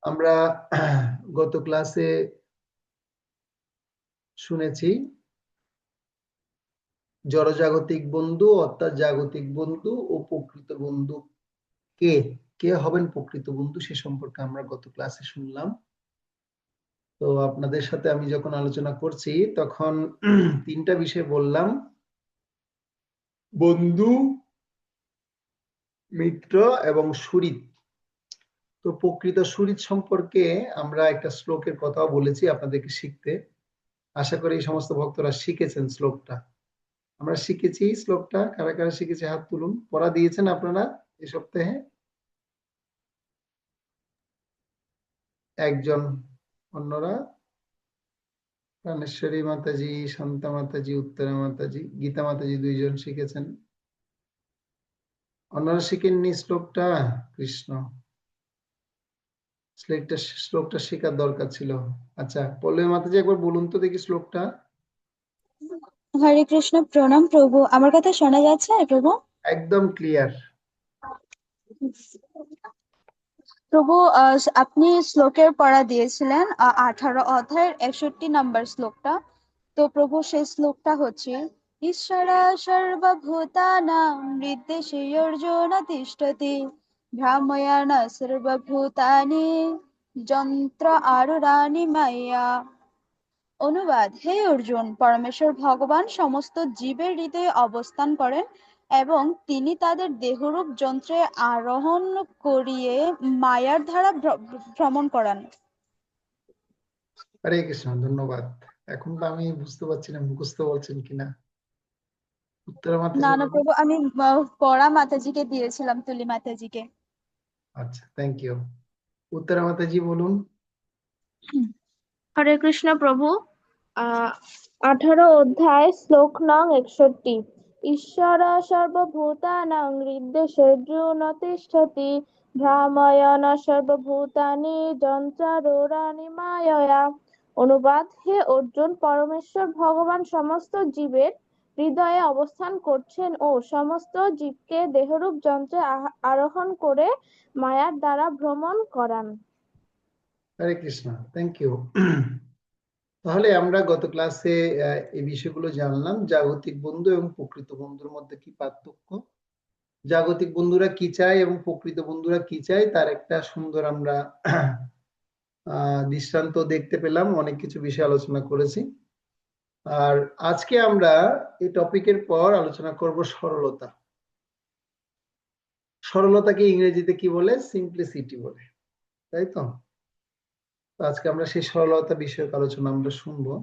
আমরা গত ক্লাসে শুনেছি জড়জাগতিক বন্ধু অর্থাৎ জাগতিক বন্ধু ও প্রকৃত বন্ধু কে কে হবেন প্রকৃত বন্ধু সে সম্পর্কে আমরা গত ক্লাসে শুনলাম। তো আপনাদের সাথে আমি যখন আলোচনা করছি তখন তিনটা বিষয় বললাম: বন্ধু, মিত্র এবং সুহৃদ। তো প্রকৃত সুহৃদ সম্পর্কে আমরা একটা শ্লোকের কথাও বলেছি আপনাদেরকে শিখতে। আশা করি এই সমস্ত ভক্তরা শিখেছেন শ্লোকটা। আমরা শিখেছি শ্লোকটা, কারা কারা শিখেছে হাত তুলুন। পড়া দিয়েছেন আপনারা এই সপ্তাহে? একজন। অন্যরা? প্রাণেশ্বরী মাতাজি, শান্তা মাতাজি, উত্তরা মাতাজি, গীতা মাতাজি দুইজন শিখেছেন। অন্যরা শিখেননি শ্লোকটা? কৃষ্ণ, শ্লোকটা শেখার দরকার ছিল। আচ্ছা, পল্লবী মাতাজি একবার বলুন তো দেখি শ্লোকটা। হরে কৃষ্ণ, প্রণাম প্রভু। আমার কথা শোনা যাচ্ছে প্রভু? একদম ক্লিয়ার। প্রভু, আপনি শ্লোকের পড়া দিয়েছিলেন 18 অধ্যায়ের 61 নম্বর শ্লোকটা। তো প্রভু সেই শ্লোকটা হচ্ছে, ঈশ্বরা সর্বভূতানাং হৃদ্দেশে অর্জুন তিষ্ঠতি ভ্রাময়ান সর্বভূতানি যন্ত্র আরুরানি মায়া। অনুবাদ: হে অর্জুন, পরমেশ্বর ভগবান সমস্ত জীবের হৃদয়ে অবস্থান করেন এবং তিনি তাদের দেহরূপ যন্ত্রে আরোহণ করিয়ে মায়ার দ্বারা ভ্রমণ করান। হরে কৃষ্ণ, ধন্যবাদ। এখন তো আমি বুঝতে পারছি না মুখস্থ বলছেন কিনা। উত্তরা না মাতাজি না বলুন। প্রভু, আমি পড়া মাতাজিকে দিয়েছিলাম, তুলি মাতাজিকে। আচ্ছা, থ্যাংক ইউ। উত্তরা মাতাজি বলুন। হরে কৃষ্ণ প্রভু। 18 অধ্যায় শ্লোক নং 61। ঈশ্বর সর্বভূতানাং হৃদ্দেশর্জুন তিষ্ঠতি ভ্রাময়ণ সর্বভূতানি যন্ত্রারোরানি মায়য়া। অনুবাদ: হে অর্জুন, পরমেশ্বর ভগবান সমস্ত জীবের হৃদয়ে অবস্থান করছেন ও সমস্ত জীবকে দেহরূপ যন্ত্রে আরোহণ করে মায়ার দ্বারা ভ্রমণ করান। হরে কৃষ্ণ, থ্যাংক ইউ। তাহলে আমরা গত ক্লাসে এই বিষয়গুলো জানলাম, জাগতিক বন্ধু এবং প্রকৃত বন্ধুর মধ্যে কি পার্থক্য, জাগতিক বন্ধুরা কি চায় এবং প্রকৃত বন্ধুরা কি চায় তার একটা সুন্দর আমরা দৃষ্টান্ত দেখতে পেলাম। অনেক কিছু বিষয় আলোচনা করেছি। আর আজকে আমরা এই টপিকের পর আলোচনা করব সরলতা। সরলতাকে ইংরেজিতে কি বলে? সিম্পলিসিটি বলে, তাই তো? আজকে আমরা সেই সরলতা বিষয়ক আলোচনা আমরা শুনবো।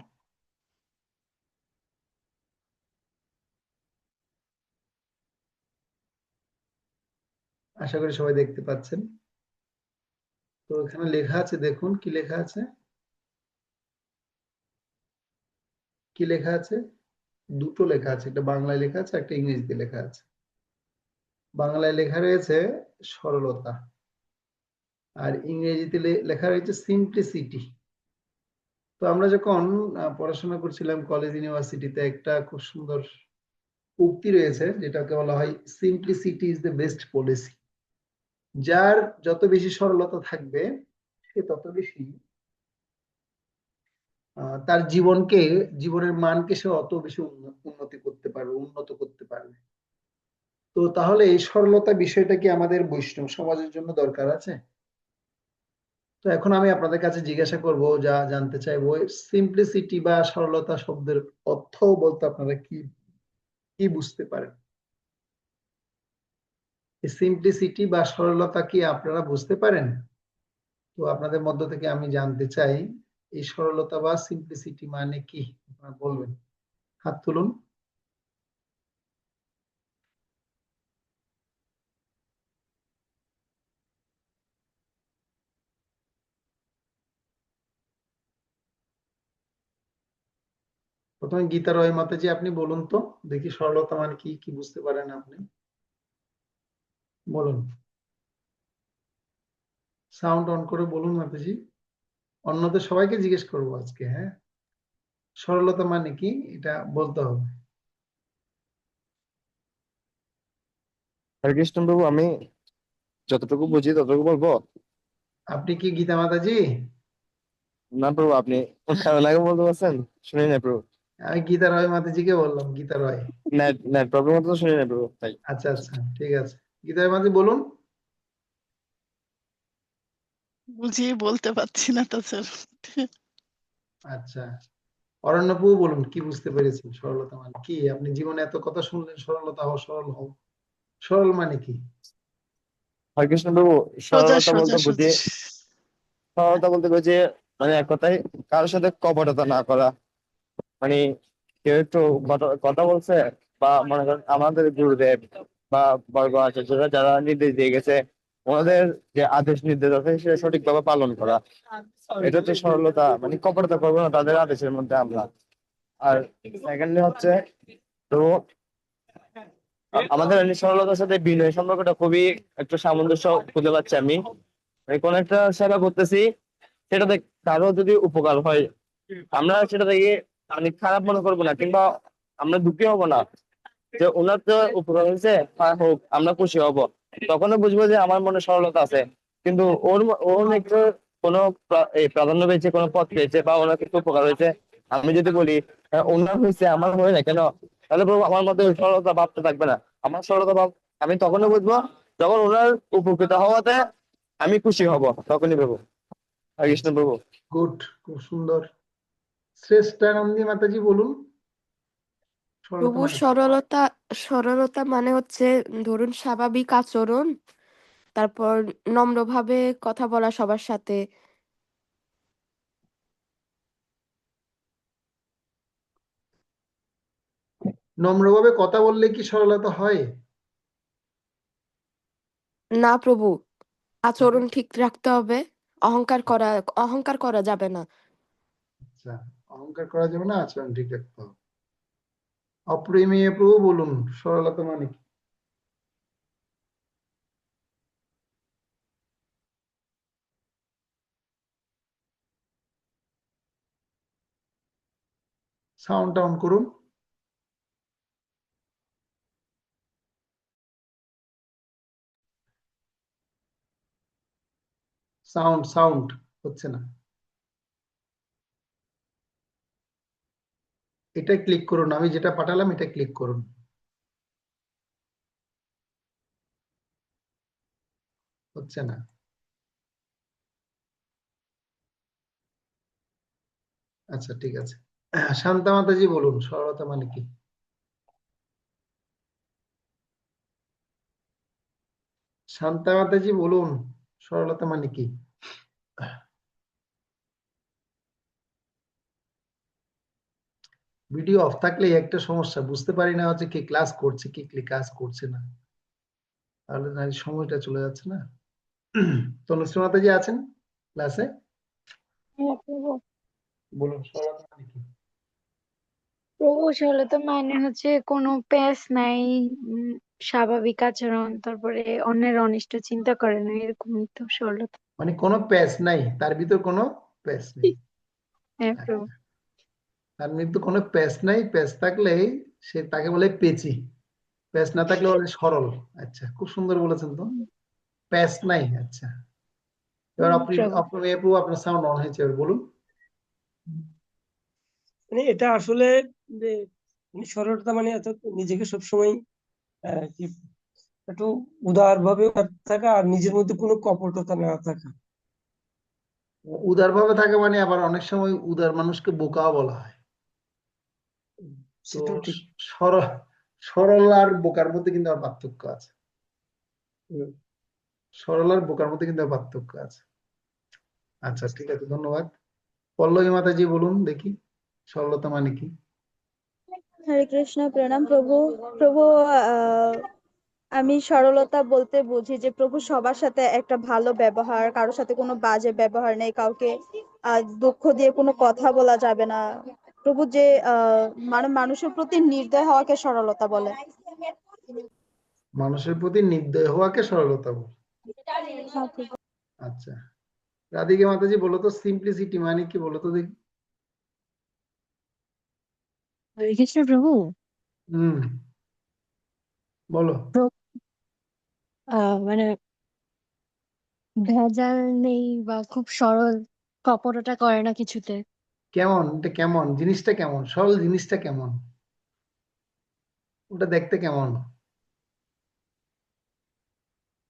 আশা করি সবাই দেখতে পাচ্ছেন। তো এখানে লেখা আছে, দেখুন কি লেখা আছে। কি লেখা আছে? দুটো লেখা আছে, একটা বাংলায় লেখা আছে, একটা ইংরেজিতে লেখা আছে। বাংলায় লেখা রয়েছে সরলতা, আর ইংরেজিতে লেখা রয়েছে সিম্পলিসিটি। তো আমরা যখন পড়াশোনা করছিলাম কলেজ ইউনিভার্সিটিতে, একটা খুব সুন্দর উক্তি রয়েছে যেটাকে বলা হয় simplicity is the best policy. যার যত বেশি সরলতা থাকবে সে তত বেশি তার জীবনের মানকে সে অত বেশি উন্নতি করতে পারবে, উন্নত করতে পারবে। তো তাহলে এই সরলতা বিষয়টা কি আমাদের বৈষ্ণব সমাজের জন্য দরকার আছে? তো এখন আমি আপনাদের কাছে জিজ্ঞাসা করব, যা জানতে চাইবো, সিম্পলিসিটি বা সরলতা শব্দের অর্থ বলতে আপনারা কি কি বুঝতে পারেন? এই সিম্পলিসিটি বা সরলতা কি আপনারা বুঝতে পারেন? তো আপনাদের মধ্য থেকে আমি জানতে চাই এই সরলতা বা সিম্পলিসিটি মানে কি, আপনারা বলবেন। হাত তুলুন। প্রথমে গীতা রয় মাতাজি আপনি বলুন তো দেখি, সরলতা মানে কি, কি বুঝতে পারেন আপনি বলুন। সাউন্ড অন করে বলুন মাতাজি। অন্যদের সবাইকে জিজ্ঞেস করবো আজকে, হ্যাঁ? সরলতা মানে কি এটা বলতে হবে। হরে কৃষ্ণ প্রভু, আমি যতটুকু বুঝি ততটুকু বলবো। আপনি কি গীতা মাতাজি? না প্রভু, আপনি লাগে বলতে পারছেন? শুনি না প্রভু। আমি গীতা রয় মাতাজিকে বললাম, গীতা রয়। নেট নেট প্রবলেম মতো শুনি না প্রভু, তাই। আচ্ছা আচ্ছা, ঠিক আছে। গীতা রয় মাতাজি বলুন। বুঝিয়ে বলতে পারছি না তো স্যার। আচ্ছা, অরণ্যপু বলুন, কি বুঝতে পেরেছেন সরলতা মানে কি? আপনি জীবনে এত কথা শুনলেন, সরলতা হও, সরল হও। সরল মানে কি? হরে কৃষ্ণ প্রভু। সোজা সরলতা সোজা বলতে বুঝি, সোজা। সরলতা বলতে বুঝি মানে এক কথায় কারোর সাথে কপটতা না করা। মানে কেউ একটু কথা বলছে, বা মনে করেন আমাদের গুরুদেব বা বর্গ আচার্যরা যারা নির্দেশ দিয়ে গেছে, ওনাদের যে আদেশ নির্দেশ আছে সেটা সঠিকভাবে পালন করা। এটা হচ্ছে সরলতা, মানে কপটতা করবো না তাদের আদেশের মধ্যে আমরা। আর সেকেন্ডলি হচ্ছে, তো আমাদের এই সরলতার সাথে বিনয় সম্পর্কটা খুবই একটু সামঞ্জস্য খুঁজে পাচ্ছি আমি। মানে কোন একটা সেবা করতেছি, সেটাতে কারো যদি উপকার হয়, আমরা সেটা থেকে মানে খারাপ মনে করবো না, কিংবা আমরা দুঃখী হব না যে ওনার তো উপকার হয়েছে, হোক, আমরা খুশি হব। তখনও বুঝবো যে আমার মনে সরলতা আছে। কিন্তু ওর একটু কোনো প্রাধান্য পেয়েছে, কোনো পথ পেয়েছে, বা ওনার কিছু উপকার হয়েছে, আমি যদি বলি ওনার হয়েছে আমার হয় না কেন, তাহলে প্রভু আমার মধ্যে ওই সরলতা ভাবতে থাকবে না। আমার সরলতা ভাব আমি তখনই বুঝবো যখন ওনার উপকৃত হওয়াতে আমি খুশি হব, তখনই প্রভু। হরে কৃষ্ণ প্রভু। গুড, খুব সুন্দর। শ্রেষ্ঠানন্দী মাতাজি বলুন, সরলতা প্রভু মানে কি? সরলতা, সরলতা মানে হচ্ছে ধরুন স্বাভাবিক আচরণ, তারপর নম্রভাবে কথা বলা সবার সাথে। নম্রভাবে কথা বললে কি সরলতা হয়? না প্রভু, তাহলে? আচরণ ঠিক রাখতে হবে। অহংকার করা যাবে না। আচ্ছা, অহংকার করা যাবে না, আচরণ ঠিক রাখতে হবে। অপ্রেমীয় প্রভু বলুন, সরলতা মানে কি? সাউন্ডটা অন করুন। সাউন্ড সাউন্ড হচ্ছে না। এটা ক্লিক করুন, আমি যেটা পাঠালাম এটা ক্লিক করুন। হচ্ছে না। আচ্ছা, ঠিক আছে। শান্তা মাতাজি বলুন, সরলতা মানে কি? শান্তা মাতাজি বলুন, সরলতা মানে কি? ভিডিও অফ থাকলে একটা সমস্যা, বুঝতে পারি না হচ্ছে কি ক্লাস করছে কি ক্লাস করছে না, তাহলে না সময়টা চলে যাচ্ছে না। তনুশ্রী মাতাজি আছেন ক্লাসে? হ্যাঁ প্রভু। বলুন, সরলতা মানে কি? প্রভু সরলতা মানে হচ্ছে কোনো প্যাঁচ নাই, উম, স্বাভাবিক আচরণ, তারপরে অন্যের অনিষ্ট চিন্তা করে না, এরকমই তো সরলতা। মানে কোনো প্যাচ নাই, তার ভিতর কোনো প্যাচ নেই। হ্যাঁ প্রভু। আচ্ছা, তার ভিতর কোনো প্যাচ নাই, প্যাচ থাকলে সে তাকে বলে পেচি, প্যাচ না থাকলে বলে সরল। আচ্ছা, খুব সুন্দর বলেছেন তো। প্যাচ নাই, আচ্ছা। এবার আপনি প্রভু। আপনার সাউন্ড অন হয়েছে, এবার বলুন। মানে এটা আসলে যে মানে সরলতা মানে নিজেকে সবসময় কি একটু উদার ভাবে থাকা, আর নিজের মধ্যে কোনো কপটতা না থাকা। উদার ভাবে থাকে মানে আবার অনেক সময় উদার মানুষকে বোকাও বলা হয়। তো সেটাও ঠিক। সরল, সরল আর বোকার মধ্যে কিন্তু আবার পার্থক্য আছে। হুম। সরল আর বোকার মধ্যে কিন্তু আবার পার্থক্য আছে। আচ্ছা, ঠিক আছে, ধন্যবাদ। পল্লবী মাতাজি বলুন দেখি, সরলতা মানে কি? হরে কৃষ্ণ, প্রণাম প্রভু। প্রভু, আহ আমি সরলতা বলতে বুঝি যে প্রভু সবার সাথে একটা ভালো ব্যবহার, কারোর সাথে কোনো বাজে ব্যবহার নেই, কাউকে দুঃখ দিয়ে কোনো কথা বলা যাবে না। প্রভু যে মানে মানুষের প্রতি নির্দয় হওয়াকে সরলতা বলে। মানুষের প্রতি নির্দয় হওয়াকে সরলতা বলে। হ্যাঁ প্রভু। আচ্ছা, রাধিকা মাতাজি বলো তো, সিম্পলিসিটি মানে কি বলো তো দেখি। হরে কৃষ্ণ প্রভু। হুম, বলো। মানে ভেজাল নেই বা খুব সরল, কপটতা করে না কিছুতে। কেমন এটা, কেমন জিনিসটা, কেমন সরল জিনিসটা, কেমন ওটা দেখতে কেমন?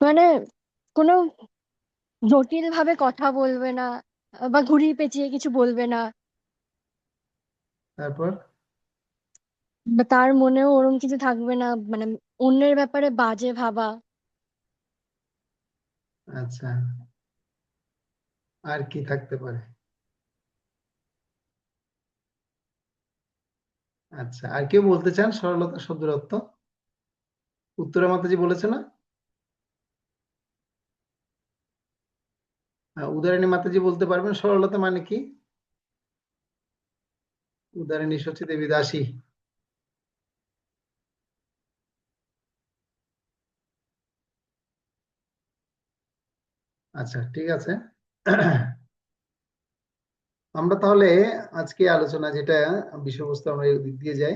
মানে কোনো জটিল ভাবে কথা বলবে না বা ঘুরিয়ে পেঁচিয়ে কিছু বলবে না, তারপর? বা তার মনেও ওরম কিছু থাকবে না, মানে অন্যের ব্যাপারে বাজে ভাবা। আচ্ছা, আর কি থাকতে পারে? আচ্ছা, আর কেউ বলতে চান সরলতা শব্দের অর্থ? উত্তরা মাতাজি বলেছে না? উদয়রানী মাতাজি বলতে পারবেন সরলতা মানে কি? উদয়রানী সচি দেবী দাসী। আচ্ছা, ঠিক আছে। আমরা তাহলে আজকে আলোচনা যেটা বিষয়বস্তু, আমরা এর দিক দিয়ে যাই,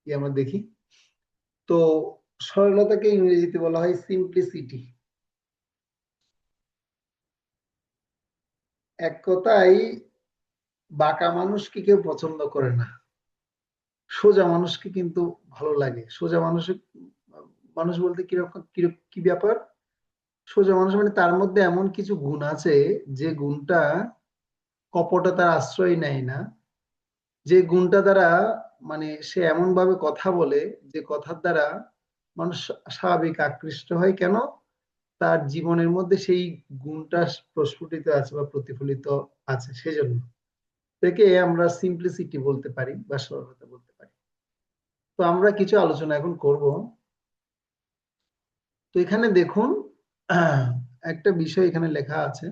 কি আমরা দেখি। তো সরলতাকে ইংরেজিতে বলা হয় সিম্পলিসিটি। এক কথায় বাঁকা মানুষকে কেউ পছন্দ করে না, সোজা মানুষকে কিন্তু ভালো লাগে। সোজা মানুষের, মানুষ বলতে কিরকম, কি ব্যাপার? সোজা মানুষ মানে তার মধ্যে এমন কিছু গুণ আছে যে গুণটা কপটতার আশ্রয় নেয় না, যে গুণটা দ্বারা মানে সে এমন ভাবে কথা বলে যে কথার দ্বারা মানুষ স্বাভাবিক আকৃষ্ট হয়। কেন? তার জীবনের মধ্যে সেই গুণটা প্রস্ফুটিত আছে বা প্রতিফলিত আছে, সেজন্য থেকে আমরা সিম্পলিসিটি বলতে পারি বা সরলতা বলতে পারি। তো আমরা কিছু আলোচনা এখন করব। তো এখানে দেখুন, একটা বিষয় এখানে লেখা আছে।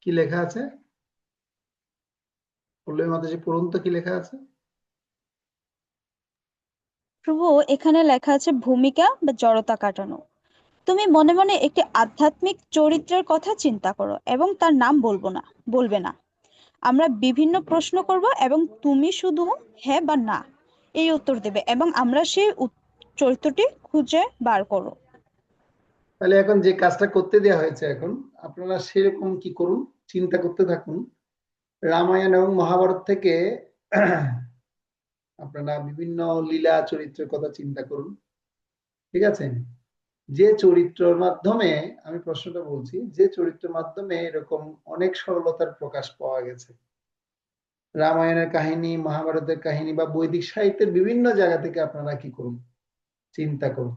কি লেখা আছে? পল্লবী মাতাজি পড়ুন তো, কি লেখা আছে? প্রভু, এখানে লেখা আছে ভূমিকা বা জড়তা কাটানো। তুমি মনে মনে একটি আধ্যাত্মিক চরিত্রের কথা চিন্তা করো এবং তার নাম বলবে না। আমরা বিভিন্ন প্রশ্ন করব এবং তুমি শুধু হ্যাঁ বা না এই উত্তর দেবে এবং আমরা সেই চরিত্রটি খুঁজে বার করো। তাহলে এখন যে কাজটা করতে দেওয়া হয়েছে, এখন আপনারা সেরকম কি করুন, চিন্তা করতে থাকুন। রামায়ণ এবং মহাভারত থেকে আপনারা বিভিন্ন লীলা চরিত্রের কথা চিন্তা করুন। ঠিক আছে? যে চরিত্রের মাধ্যমে, আমি প্রশ্নটা বলছি, যে চরিত্রের মাধ্যমে এরকম অনেক সরলতার প্রকাশ পাওয়া গেছে, রামায়ণের কাহিনী, মহাভারতের কাহিনী বা বৈদিক সাহিত্যের বিভিন্ন জায়গা থেকে আপনারা কি করুন, চিন্তা করুন।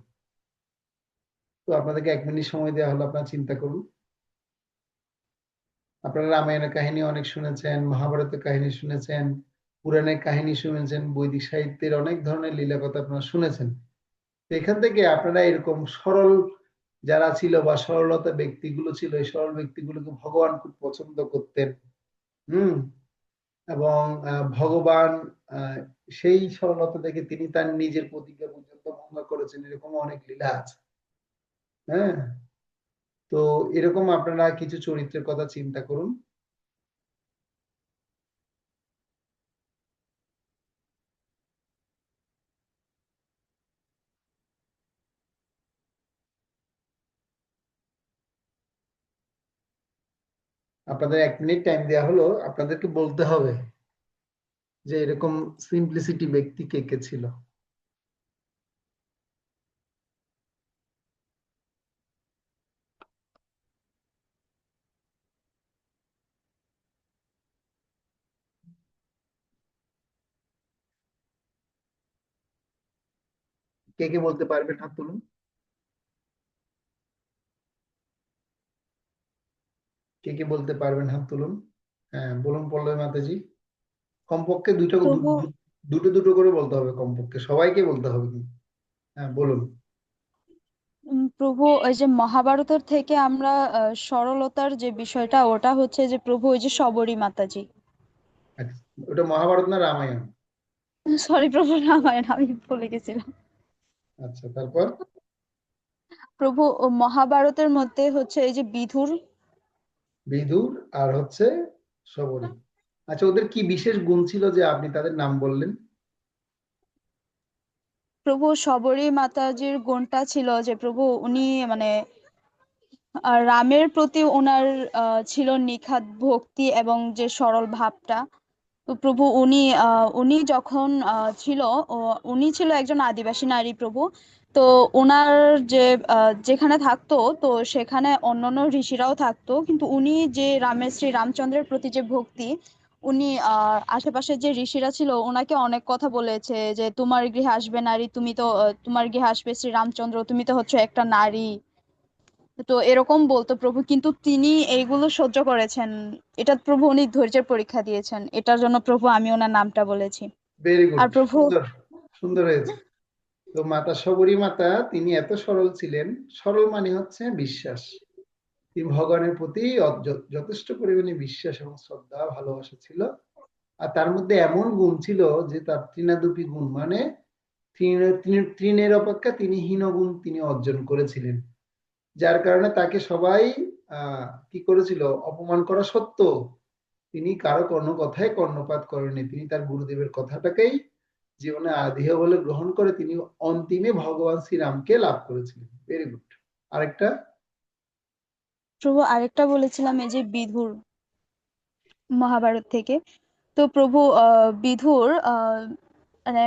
তো আপনাদেরকে 1 মিনিট সময় দেওয়া হলো, আপনারা চিন্তা করুন। আপনারা রামায়ণের কাহিনী অনেক শুনেছেন, মহাভারতের কাহিনী শুনেছেন, পুরাণের কাহিনী শুনেছেন, বৈদিক সাহিত্যের অনেক ধরনের লীলা কথা আপনারা শুনেছেন। তো এখান থেকে আপনারা এরকম সরল যারা ছিল বা সরলতা ব্যক্তিগুলো ছিল, এই সরল ব্যক্তিগুলোকে ভগবান খুব পছন্দ করতেন। হুম। এবং ভগবান আহ, সেই সরলতা থেকে তিনি তার নিজের প্রতিজ্ঞা পর্যন্ত ভঙ্গ করেছেন, এরকম অনেক লীলা আছে। হ্যাঁ। তো এরকম আপনারা কিছু চরিত্রের কথা চিন্তা করুন। আপনাদের 1 মিনিট টাইম দেওয়া হলো, আপনাদেরকে বলতে হবে যে এরকম সিম্পলিসিটি ব্যক্তি কে কে ছিল। কে কে বলতে পারবেন, হাত তুলুন। কে কে বলতে পারবেন, হাত তুলুন। হ্যাঁ, বলুন পল্লবী মাতাজি। কমপক্ষে প্রভু, দুটো দুটো করে বলতে হবে, কমপক্ষে সবাইকে বলতে হবে কিন্তু। হ্যাঁ, বলুন। প্রভু, ওই যে মহাভারতের থেকে আমরা সরলতার যে বিষয়টা, ওটা হচ্ছে যে প্রভু ওই যে শবরী মাতাজি। আচ্ছা, ওটা মহাভারত না রামায়ণ? সরি প্রভু, রামায়ণ, আমি ভুলে গেছিলাম। আচ্ছা, তারপর? প্রভু, ও মহাভারতের মধ্যে হচ্ছে এই যে বিধুর। বিদুর আর হচ্ছে শবরী। আচ্ছা, ওদের কি বিশেষ গুণ ছিল যে আপনি তাদের নাম বললেন? প্রভু, শবরী মাতাজির গুণটা ছিল যে প্রভু উনি মানে রামের প্রতি ওনার ছিল নিখাদ ভক্তি এবং যে সরল ভাবটা। তো প্রভু উনি যখন ছিল, উনি ছিল একজন আদিবাসী নারী প্রভু। তো ওনার যে যেখানে থাকতো, তো সেখানে অন্যান্য ঋষিরাও থাকতো, কিন্তু উনি যে শ্রী রামচন্দ্রের প্রতি যে ভক্তি, উনি আশেপাশে যে ঋষিরা ছিল ওনাকে অনেক কথা বলেছে যে তোমার গৃহে আসবে নারী, তুমি তো তোমার গৃহে আসবে শ্রী রামচন্দ্র, তুমি তো হচ্ছে একটা নারী। তো এরকম বলতো প্রভু, কিন্তু তিনি এইগুলো সহ্য করেছেন। এটা প্রভু উনি ধৈর্যের পরীক্ষা দিয়েছেন, এটার জন্য প্রভু আমি ওনার নামটা বলেছি। ভেরি আর গুড, প্রভু সুন্দর, সুন্দর হয়েছে। তো মাতা শবরী মাতা তিনি এত সরল ছিলেন। সরল মানে হচ্ছে বিশ্বাস। তিনি ভগবানের প্রতি যথেষ্ট পরিমাণে বিশ্বাস এবং শ্রদ্ধা ভালোবাসা ছিল। আর তার মধ্যে এমন গুণ ছিল যে তার তৃণাদুপি গুণ, মানে তৃণের অপেক্ষা তিনি হীন গুণ তিনি অর্জন করেছিলেন। যার কারণে তাকে সবাই কি করেছিল, অপমান করা সত্ত্বেও তিনি কারো কোনো কথায় কর্ণপাত করেননি। তিনি তার গুরুদেবের কথাটাকেই জীবনে আদিহ বলে গ্রহণ করে তিনি অন্তিমে ভগবান শ্রীরামকে লাভ করেছিলেন। Very good. আরেকটা? প্রভু আরেকটা বলেছিলাম এই যে বিধুর, মহাভারত থেকে। তো প্রভু বিধুর মানে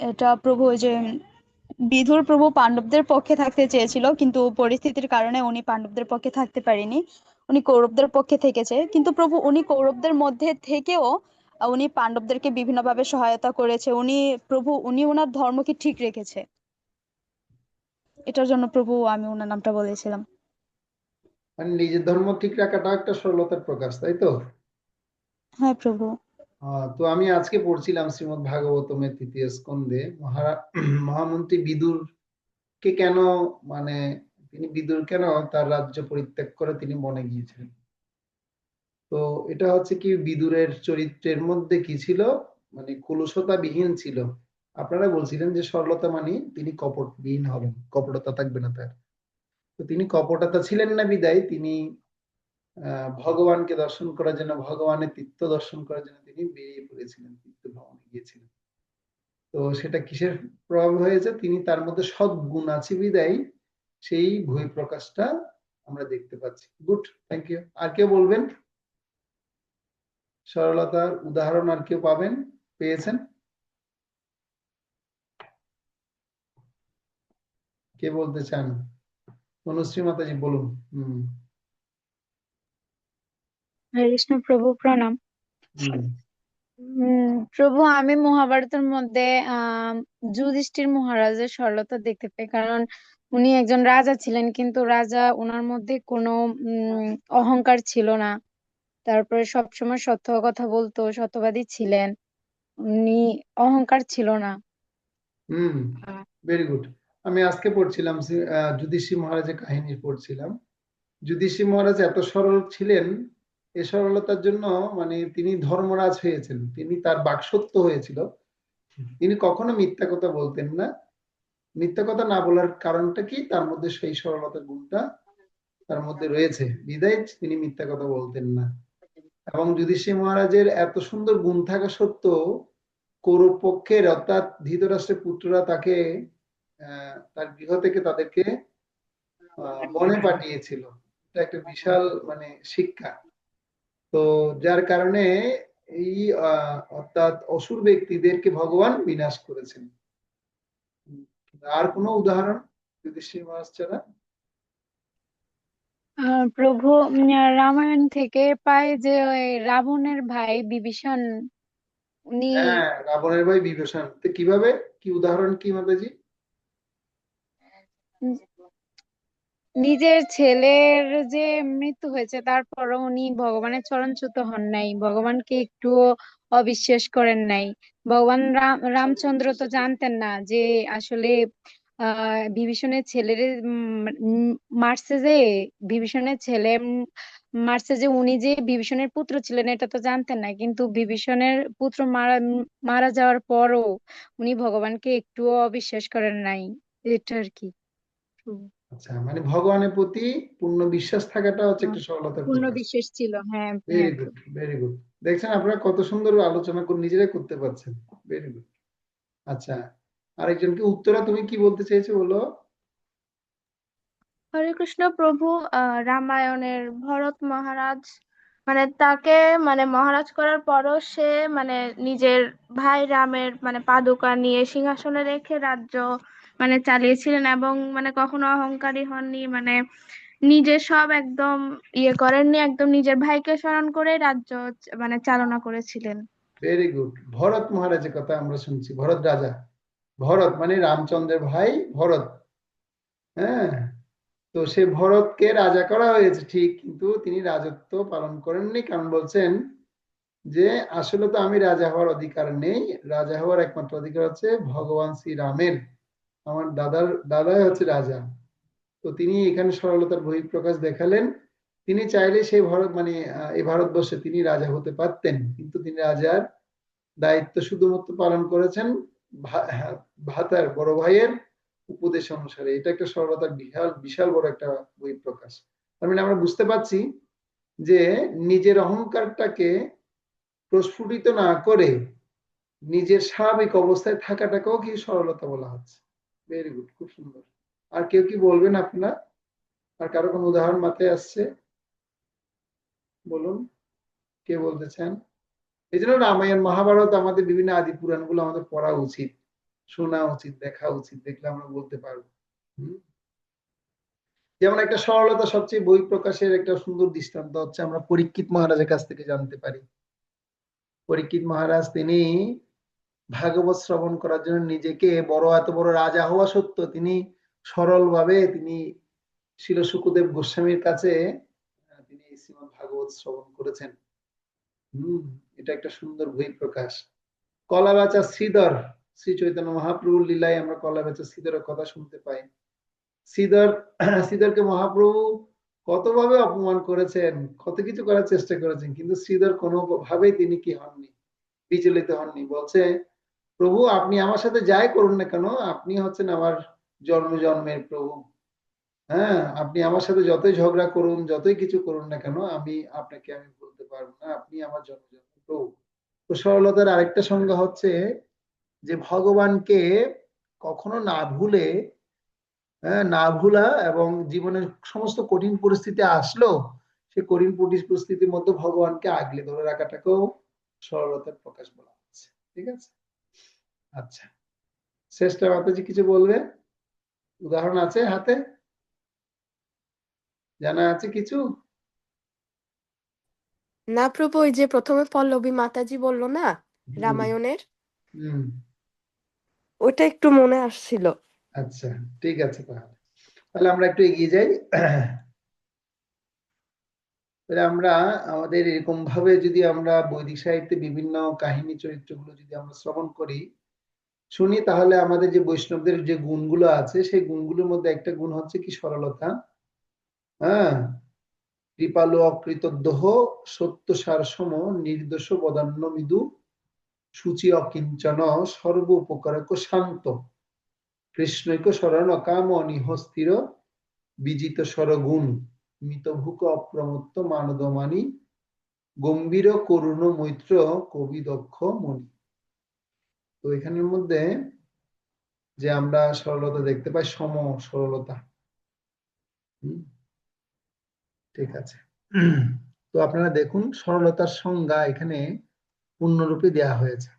এটা প্রভু ওই যে বিধুর প্রভু পাণ্ডবদের পক্ষে থাকতে চেয়েছিল, কিন্তু পরিস্থিতির কারণে উনি পাণ্ডবদের পক্ষে থাকতে পারেনি, উনি কৌরবদের পক্ষে থেকেছে। কিন্তু প্রভু উনি কৌরবদের মধ্যে থেকেও উনি পাণ্ডবদেরকে বিভিন্নভাবে সহায়তা করেছে। উনি ওনার ধর্মকে ঠিক রেখেছে। এটার জন্য প্রভু আমি ওনার নামটা বলেছিলাম। মানে নিজের ধর্ম ঠিক রাখাটাও একটা সরলতার প্রকাশ, তাই তো? হ্যাঁ প্রভু। তো আমি আজকে পড়ছিলাম শ্রীমদ্ ভাগবতমের 3য় স্কন্ধে মহামন্ত্রী বিদুর কে কেন, মানে বিদুর কেন তার রাজ্য পরিত্যাগ করে তিনি বনে গিয়েছিলেন। তো এটা হচ্ছে কি, বিদুরের চরিত্রের মধ্যে কি ছিল, মানে কলুষতা বিহীন ছিল। আপনারা বলছিলেন যে সরলতা মানে তিনি কপট বিহীন হবেন, কপটতা থাকবে না তার। তো তিনি কপটতা ছিলেন না বিদায় তিনি ভগবানকে দর্শন করার জন্য, ভগবানের তীর্থ দর্শন করার জন্য তিনি বেরিয়ে পড়েছিলেন, তীর্থ ভ্রমণে গিয়েছিলেন। তো সেটা কিসের প্রভাব হয়েছে, তিনি তার মধ্যে সদ্গুণ আছে বিদায় সেই বহিঃপ্রকাশটা আমরা দেখতে পাচ্ছি। Good, thank you. আর কেউ বলবেন সরলতার উদাহরণ? আর কেউ পাবেন, পেয়েছেন? কে বলতে চান? অনুশ্রী মাতাজি বলুন। হরে কৃষ্ণ প্রভু, প্রণাম। হুম প্রভু আমি মহাভারতের মধ্যে যুধিষ্ঠির মহারাজের সরলতা দেখতে পাই, কারণ উনি একজন রাজা ছিলেন, কিন্তু রাজা ওনার মধ্যে কোনো অহংকার ছিল না। তারপরে সবসময় সত্য কথা বলতো, সত্যবাদী ছিলেন, উনি অহংকার ছিল না। হুম ভেরি গুড। আমি আজকে পড়ছিলাম যুধিষ্ঠির মহারাজের কাহিনী পড়ছিলাম। যুধিষ্ঠির মহারাজ এত সরল ছিলেন, এ সরলতার জন্য মানে তিনি ধর্মরাজ হয়েছেন, তিনি তার বাকসত্য হয়েছিল। তিনি কখনো মিথ্যা কথা বলতেন না। মিথ্যা কথা না বলার কারণটা কি, তার মধ্যে সেই সরলতার গুণটা তার মধ্যে রয়েছে বিদায় তিনি মিথ্যা কথা বলতেন না। এবং যুধিষ্ঠির মহারাজের এত সুন্দর গুণ থাকা সত্ত্বেও কৌরব পক্ষের অর্থাৎ ধৃতরাষ্ট্রের পুত্ররা তাকে তার গৃহ থেকে তাদেরকে বনে পাঠিয়েছিল। এটা একটা বিশাল মানে শিক্ষা। তো যার কারণে এই অর্থাৎ অসুর ব্যক্তিদেরকে ভগবান বিনাশ করেছেন। আর কোনো উদাহরণ যুধিষ্ঠির মহারাজ ছাড়া? প্রভু রামায়ণ থেকে পাই যে ওই রাবণের ভাই বিভীষণ, উনি হ্যাঁ, রাবণের ভাই বিভীষণ। তো কিভাবে, কি উদাহরণ কি মাতাজি? নিজের ছেলের যে মৃত্যু হয়েছে তারপরও উনি ভগবানের চরণচ্যুত হন নাই, ভগবানকে একটুও অবিশ্বাস করেন নাই। ভগবান রামচন্দ্র তো জানতেন না যে আসলে বিভীষণের ছেলের মারছে যে, বিভীষণের ছেলে মারছে যে, উনি যে বিভীষণের পুত্র ছিলেন এটা তো জানতেন না। কিন্তু বিভীষণের পুত্র মারা মারা যাওয়ার পরও উনি ভগবানকে একটুও অবিশ্বাস করেন নাই, এটা আর কি। আচ্ছা, মানে ভগবানের প্রতি পূর্ণ বিশ্বাস থাকাটা হচ্ছে একটা সরলতার পূর্ণ প্রকাশ। বিশ্বাস ছিল, হ্যাঁ ভেরি হ্যাঁ। Good, very good. দেখছেন আপনারা কত সুন্দর আলোচনা করে নিজেরাই করতে পারছেন। Very good. আচ্ছা, আরেকজনকে উত্তরা তুমি কি বলতে চাইছো বলো? হরে কৃষ্ণ প্রভু। রামায়ণের ভরত মহারাজ মানে তাকে মহারাজ করার পরও সে নিজের ভাই রামের পাদুকা নিয়ে সিংহাসনে রেখে রাজ্য চালিয়েছিলেন, এবং কখনো অহংকারী হননি, নিজে সব একদম করেননি, একদম নিজের ভাইকে স্মরণ করে রাজ্য চালনা করেছিলেন। Very good. ভরত মহারাজের কথা আমরা শুনছি, ভরত রাজা। ভরত মানে রামচন্দ্রের ভাই ভরত। হ্যাঁ, তো সে ভরতকে রাজা করা হয়েছে ঠিক, কিন্তু তিনি রাজত্ব পালন করেননি, কারণ বলছেন যে আসলে তো আমি রাজা হওয়ার অধিকার নেই, রাজা হওয়ার একমাত্র অধিকার হচ্ছে ভগবান শ্রী রামের, আমার দাদাই হচ্ছে রাজা। তো তিনি এখানে সরলতার বহিঃপ্রকাশ দেখালেন। তিনি চাইলে সেই ভারত এই ভারতবর্ষে তিনি রাজা হতে পারতেন, কিন্তু তিনি রাজার দায়িত্ব শুধুমাত্র পালন করেছেন ভাতার বড় ভাইয়ের উপদেশ অনুসারে। এটা একটা সরলতার বিশাল বড় একটা বহিঃপ্রকাশ। তার মানে আমরা বুঝতে পারছি যে নিজের অহংকারটাকে প্রস্ফুটিত না করে নিজের স্বাভাবিক অবস্থায় থাকাটাকেও কি সরলতা বলা হচ্ছে। ভেরি গুড, খুব সুন্দর। আর কেউ কি বলবেন আপনারা? আর কারো কোনো উদাহরণ মাথায় আসছে? বলুন, কে বলতে চান? এই জন্য রামায়ণ মহাভারত আমাদের বিভিন্ন আদি পুরাণগুলো আমাদের পড়া উচিত, শোনা উচিত, দেখা উচিত, দেখলে আমরা বলতে পারবো। যেমন একটা সরলতা সবচেয়ে বহিঃপ্রকাশের একটা সুন্দর দৃষ্টান্ত হচ্ছে আমরা পরীক্ষিত মহারাজের কাছ থেকে জানতে পারি। পরীক্ষিত মহারাজ তিনি ভাগবত শ্রবণ করার জন্য নিজেকে এত বড় রাজা হওয়া সত্ত্বেও তিনি সরল ভাবে তিনি শিল শুকদেব গোস্বামীর কাছে তিনি শ্রীমদ্ ভাগবত শ্রবণ করেছেন। এটা একটা সুন্দর বহিঃপ্রকাশ। কলাবাচা শ্রীধর, শ্রী চৈতন্য মহাপ্রভুর লীলায় আমরা কলাবাচা শ্রীধরের কথা শুনতে পাই। শ্রীধরকে মহাপ্রভু কতভাবে অপমান করেছেন, কত কিছু করার চেষ্টা করেছেন, কিন্তু শ্রীধর কোনোভাবেই তিনি কি হননি, বিচলিত হননি। বলছে, প্রভু আপনি আমার সাথে যাই করুন না কেন, আপনি হচ্ছেন আমার জন্মের প্রভু। হ্যাঁ, আপনি আমার সাথে যতই ঝগড়া করুন, যতই কিছু করুন না কেন, আমি বলতে পারবো না, আপনি আমার জন্মের প্রভু। তো সরলতার আরেকটা সংজ্ঞা হচ্ছে যে ভগবানকে কখনো না ভুলা এবং জীবনের সমস্ত কঠিন পরিস্থিতি আসলো সে কঠিন পরিস্থিতির মধ্যে ভগবানকে আগলে ধরে রাখাটাকেও সরলতার প্রকাশ বলা হচ্ছে। ঠিক আছে, আচ্ছা। শ্রেষ্ঠ মাতাজি কিছু বলবে? উদাহরণ আছে হাতে? জানা আছে কিছু? না প্রভু, ওই যে প্রথমে পল্লবী মাতাজি বললো না রামায়ণের, ওটা একটু মনে আসছিল। আচ্ছা, ঠিক আছে, তাহলে আমরা একটু এগিয়ে যাই। তাহলে আমরা আমাদের এরকম ভাবে যদি আমরা বৈদিক সাহিত্যে বিভিন্ন কাহিনী চরিত্রগুলো যদি আমরা শ্রবণ করি, শুনি, তাহলে আমাদের যে বৈষ্ণবদের যে গুণগুলো আছে সেই গুণগুলোর মধ্যে একটা গুণ হচ্ছে কি সরলতা। হ্যাঁ, কৃপালু অকৃতদ্রোহ সত্য সারসম নির্দোষ বদান্য মৃদু সূচি অকিঞ্চন সর্ব উপকারক শান্ত কৃষ্ণৈক শরণ কাম নিহস্থির বিজিত সরগুণ মিতভুক অপ্রমত্ত মানদমানি গম্ভীর করুণ মৈত্র কবি দক্ষ মণি। তো এখানের মধ্যে যে আমরা সরলতা দেখতে পাই, সরলতা। ঠিক আছে, তো আপনারা দেখুন সরলতার সংজ্ঞা এখানে পূর্ণরূপে দেয়া হয়েছে।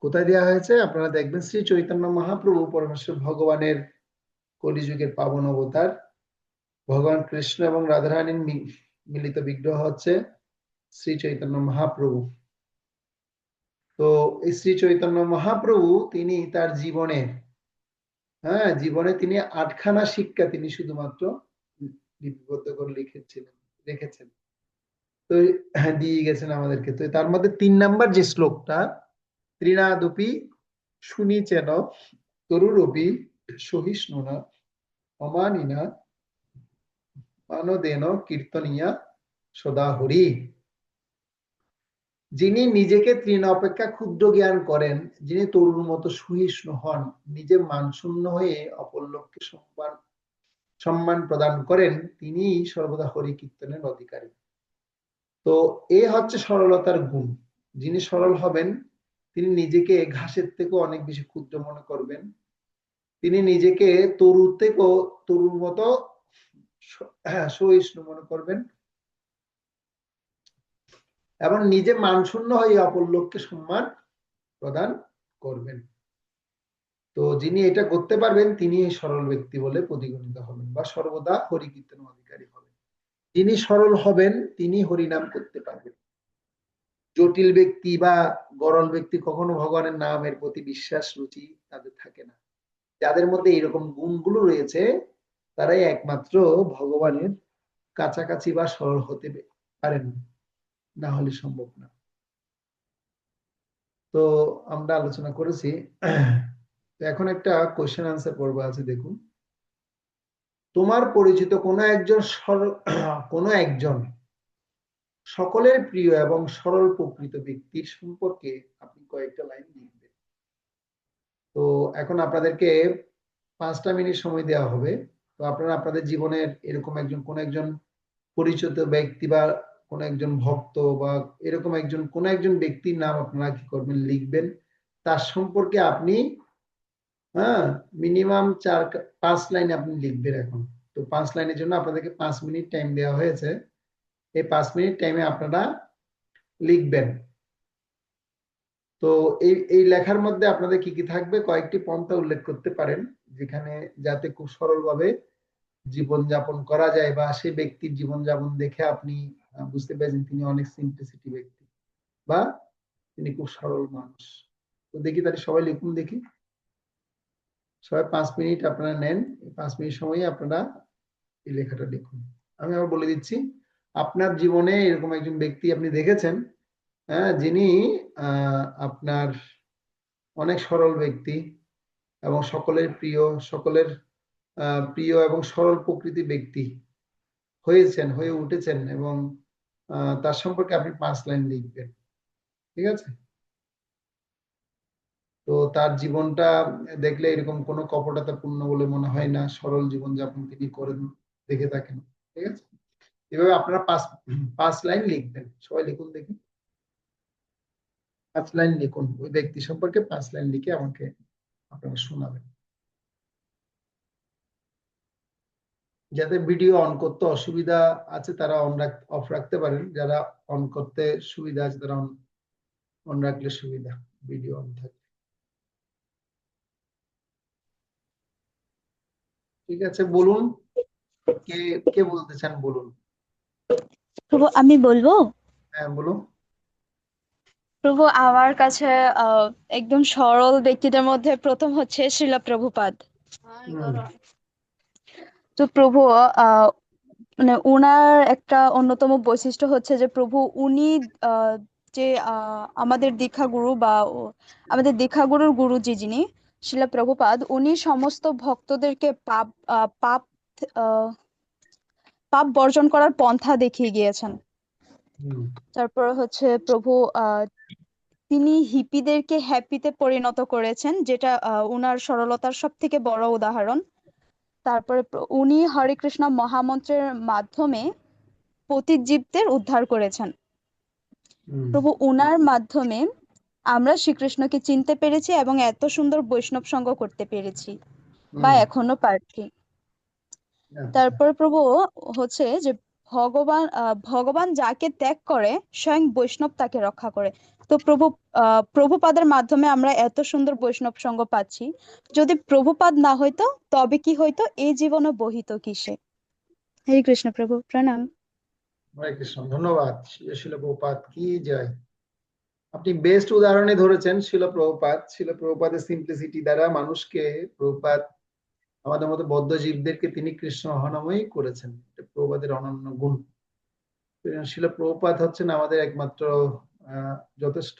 কোথায় দেয়া হয়েছে আপনারা দেখবেন, শ্রী চৈতন্য মহাপ্রভু পরমেশ্বর ভগবানের কলিযুগের পাবন অবতার, ভগবান কৃষ্ণ এবং রাধারানীর মিলিত বিগ্রহ হচ্ছে শ্রী চৈতন্য মহাপ্রভু। তো এই শ্রী চৈতন্য মহাপ্রভু তিনি তার জীবনে তিনি 8খানা শিক্ষা তিনি শুধুমাত্র লিপিবদ্ধ করে রেখেছেন, তো দিয়ে গেছেন আমাদেরকে। তো তার মধ্যে 3 নাম্বার যে শ্লোকটা, ত্রিনাদপি শুনিচেন তরুরপি সহিষ্ণুনা অমানিনা মানদেন কীর্তনিয়া সদা হরি। যিনি নিজেকে তৃণ অপেক্ষা ক্ষুদ্র জ্ঞান করেন, যিনি তরুর মতো সহিষ্ণু হন, নিজে মানশূন্য হয়ে অপর লোককে সম্মান প্রদান করেন, তিনি সর্বদা হরি কীর্তনের অধিকারী। তো এ হচ্ছে সরলতার গুণ। যিনি সরল হবেন তিনি নিজেকে ঘাসের থেকেও অনেক বেশি ক্ষুদ্র মনে করবেন, তিনি নিজেকে তরুর মতো সহিষ্ণু মনে করবেন এবং নিজে মানশূন্য হয়ে অপর লোককে সম্মান প্রদান করবেন। তো যিনি এটা করতে পারবেন তিনি সরল ব্যক্তি বলে প্রতিগণিত হবেন বা সর্বদা হরিকীর্তন অধিকারী হবেন। যিনি সরল হবেন তিনি হরিনাম করতে পারবেন। জটিল ব্যক্তি বা গরল ব্যক্তি কখনো ভগবানের নামের প্রতি বিশ্বাস রুচি তাদের থাকে না। যাদের মধ্যে এরকম গুণগুলো রয়েছে তারাই একমাত্র ভগবানের কাছাকাছি বা সরল হতে পারেন, না হলে সম্ভব না। তো আমরা আলোচনা করেছি, এখন একটা কোশ্চেন আনসার পর্ব আছে, দেখুন। তোমার পরিচিত কোনো একজন সকলের প্রিয় এবং সরল প্রকৃত ব্যক্তির সম্পর্কে আপনি কয়েকটা লাইন লিখবেন। তো এখন আপনাদেরকে 5টা মিনিট সময় দেওয়া হবে। তো আপনারা আপনাদের জীবনের এরকম কোন একজন পরিচিত ব্যক্তি বা কোন একজন ভক্ত বা এরকম কোন একজন ব্যক্তির নাম আপনারা কি করবেন, লিখবেন। তার সম্পর্কে আপনি মিনিমাম 4-5 লাইন আপনি লিখবেন এখন। তো 5 লাইনের জন্য আপনাদেরকে 5 মিনিট টাইম দেওয়া হয়েছে। এই 5 মিনিট টাইমে আপনারা লিখবেন। তো এই লেখার মধ্যে আপনাদের কি কি থাকবে, কয়েকটি পন্থা উল্লেখ করতে পারেন যেখানে যাতে খুব সরলভাবে জীবনযাপন করা যায় বা সেই ব্যক্তির জীবনযাপন দেখে আপনি বুঝতে পারছেন তিনি অনেক সিম্পলিসিটি ব্যক্তি বা তিনি খুব সরল মানুষ। তো দেখি তাহলে সবাই লিখুন, দেখি সবাই 5 মিনিট আপনারা নেন। 5 মিনিট সময়ে আপনারা এই লেখাটা লিখুন। আমি আবার বলে দিচ্ছি, আপনার জীবনে এরকম একজন ব্যক্তি আপনি দেখেছেন যিনি আপনার অনেক সরল ব্যক্তি এবং সকলের প্রিয় এবং সরল প্রকৃতি ব্যক্তি হয়ে উঠেছেন এবং তার সম্পর্কে আপনি 5 লাইন লিখবেন, ঠিক আছে? তো তার জীবনটা দেখলে এরকম কোনো কপটতা পূর্ণ বলে মনে হয় না, সরল জীবনযাপন তিনি করেন দেখে থাকেন, ঠিক আছে? এভাবে আপনারা 5 লাইন লিখবেন। সবাই লিখুন দেখি, 5 লাইন লিখুন, ওই ব্যক্তি সম্পর্কে 5 লাইন লিখে আমাকে আপনারা শোনাবেন। যাদের ভিডিও অন করতে অসুবিধা আছে তারা অফ রাখতে পারেন, যারা অন করতে সুবিধা আছে তারা অন রাখলে সুবিধা, ভিডিও অন থাকে। ঠিক আছে, বলুন কে কে বলতে চান, বলুন। প্রভু আমি বলবো। হ্যাঁ বলুন। প্রভু আমার কাছে একদম সরল ব্যক্তিদের মধ্যে প্রথম হচ্ছে শ্রীল প্রভুপাদ। তো প্রভু মানে উনার একটা অন্যতম বৈশিষ্ট্য হচ্ছে যে প্রভু উনি যে আমাদের দীক্ষাগুরু বা আমাদের দীক্ষাগুরুর গুরুজি যিনি শ্রীল প্রভুপাদ, উনি সমস্ত ভক্তদেরকে পাপ পাপ পাপ বর্জন করার পন্থা দেখিয়ে গিয়েছেন। তারপর হচ্ছে প্রভু তিনি হিপিদেরকে হ্যাপিতে পরিণত করেছেন, যেটা উনার সরলতার সব থেকে বড় উদাহরণ। তারপরে উনি হরে কৃষ্ণ মহামন্ত্রের মাধ্যমে পতিত জীবদের উদ্ধার করেছেন। প্রভু উনার মাধ্যমে আমরা শ্রীকৃষ্ণকে চিনতে পেরেছি এবং এত সুন্দর বৈষ্ণব সঙ্গ করতে পেরেছি বা এখনো পারছি। তারপর প্রভু হচ্ছে যে ভগবান যাকে ত্যাগ করে স্বয়ং বৈষ্ণব তাকে রক্ষা করে। তো প্রভুপাদের মাধ্যমে আমরা এত সুন্দর বৈষ্ণব সঙ্গ পাচ্ছি। যদি প্রভুপাদ না হইতো তবে কি হইতো, এই জীবনে বহিত কিসে। হরে কৃষ্ণ প্রভু, প্রণাম। হরে কৃষ্ণ, ধন্যবাদ। শিল প্রভুপাদ কি জয়। আপনি বেস্ট উদাহরণে ধরেছেন শিল প্রভুপাদ। শিল প্রভুপাদের সিম্পলিসিটি দ্বারা মানুষকে, প্রভুপাদ আমাদের মতো বদ্ধ জীবদেরকে তিনি কৃষ্ণ মহানাময়ী করেছেন। প্রভুপাদের অনন্য গুণ। শিল প্রভুপাদ হচ্ছেন আমাদের একমাত্র যথেষ্ট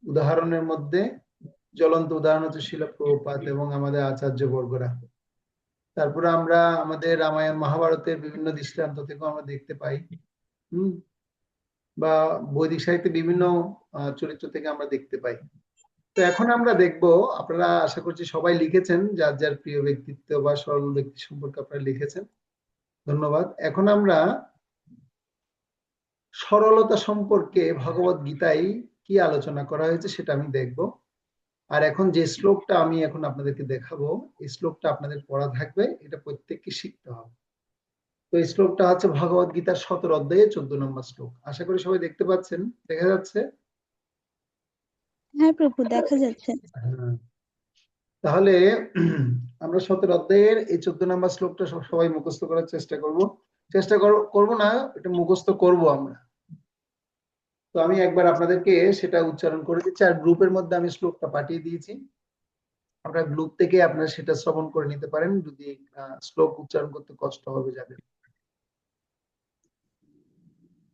উদাহরণের মধ্যে জ্বলন্ত উদাহরণ হচ্ছে শিল প্রভুপাদ এবং আমাদের আচার্য বর্গরা। তারপরে আমরা আমাদের রামায়ণ মহাভারতের বিভিন্ন দৃষ্টান্ত থেকেও আমরা দেখতে পাই, বা বৈদিক সাহিত্যে বিভিন্ন চরিত্র থেকে আমরা দেখতে পাই। তো এখন আমরা দেখব, আপনারা আশা করছি সবাই লিখেছেন যার যার প্রিয় ব্যক্তিত্ব বা সরল ব্যক্তি সম্পর্কে আপনারা লিখেছেন, ধন্যবাদ। এখন আমরা সরলতা সম্পর্কে ভগবত গীতায় কি আলোচনা করা হয়েছে সেটা আমি দেখব। আর এখন যে শ্লোকটা আমি এখন আপনাদেরকে দেখাবো, এই শ্লোকটা আপনাদের পড়া থাকবে, এটা প্রত্যেককে শিখতে হবে। তো এই শ্লোকটা হচ্ছে ভগবদ গীতার 17 অধ্যায়ে 14 নম্বর শ্লোক। আশা করি সবাই দেখতে পাচ্ছেন, দেখা যাচ্ছে? হ্যাঁ প্রভু, দেখা যাচ্ছে। হ্যাঁ। তাহলে আমরা 17 অধ্যায়ের এই 14 নম্বর শ্লোকটা সবাই মুখস্থ করার চেষ্টা করব। করব না, এটা মুখস্থ করব আমরা। তো আমি একবার আপনাদেরকে সেটা উচ্চারণ করে দিচ্ছি, আর গ্রুপের মধ্যে আমি শ্লোকটা পাঠিয়ে দিয়েছি। আপনারা গ্রুপ থেকে আপনারা সেটা শ্রবণ করে নিতে পারেন যদি শ্লোক উচ্চারণ করতে কষ্ট হবে যাদের।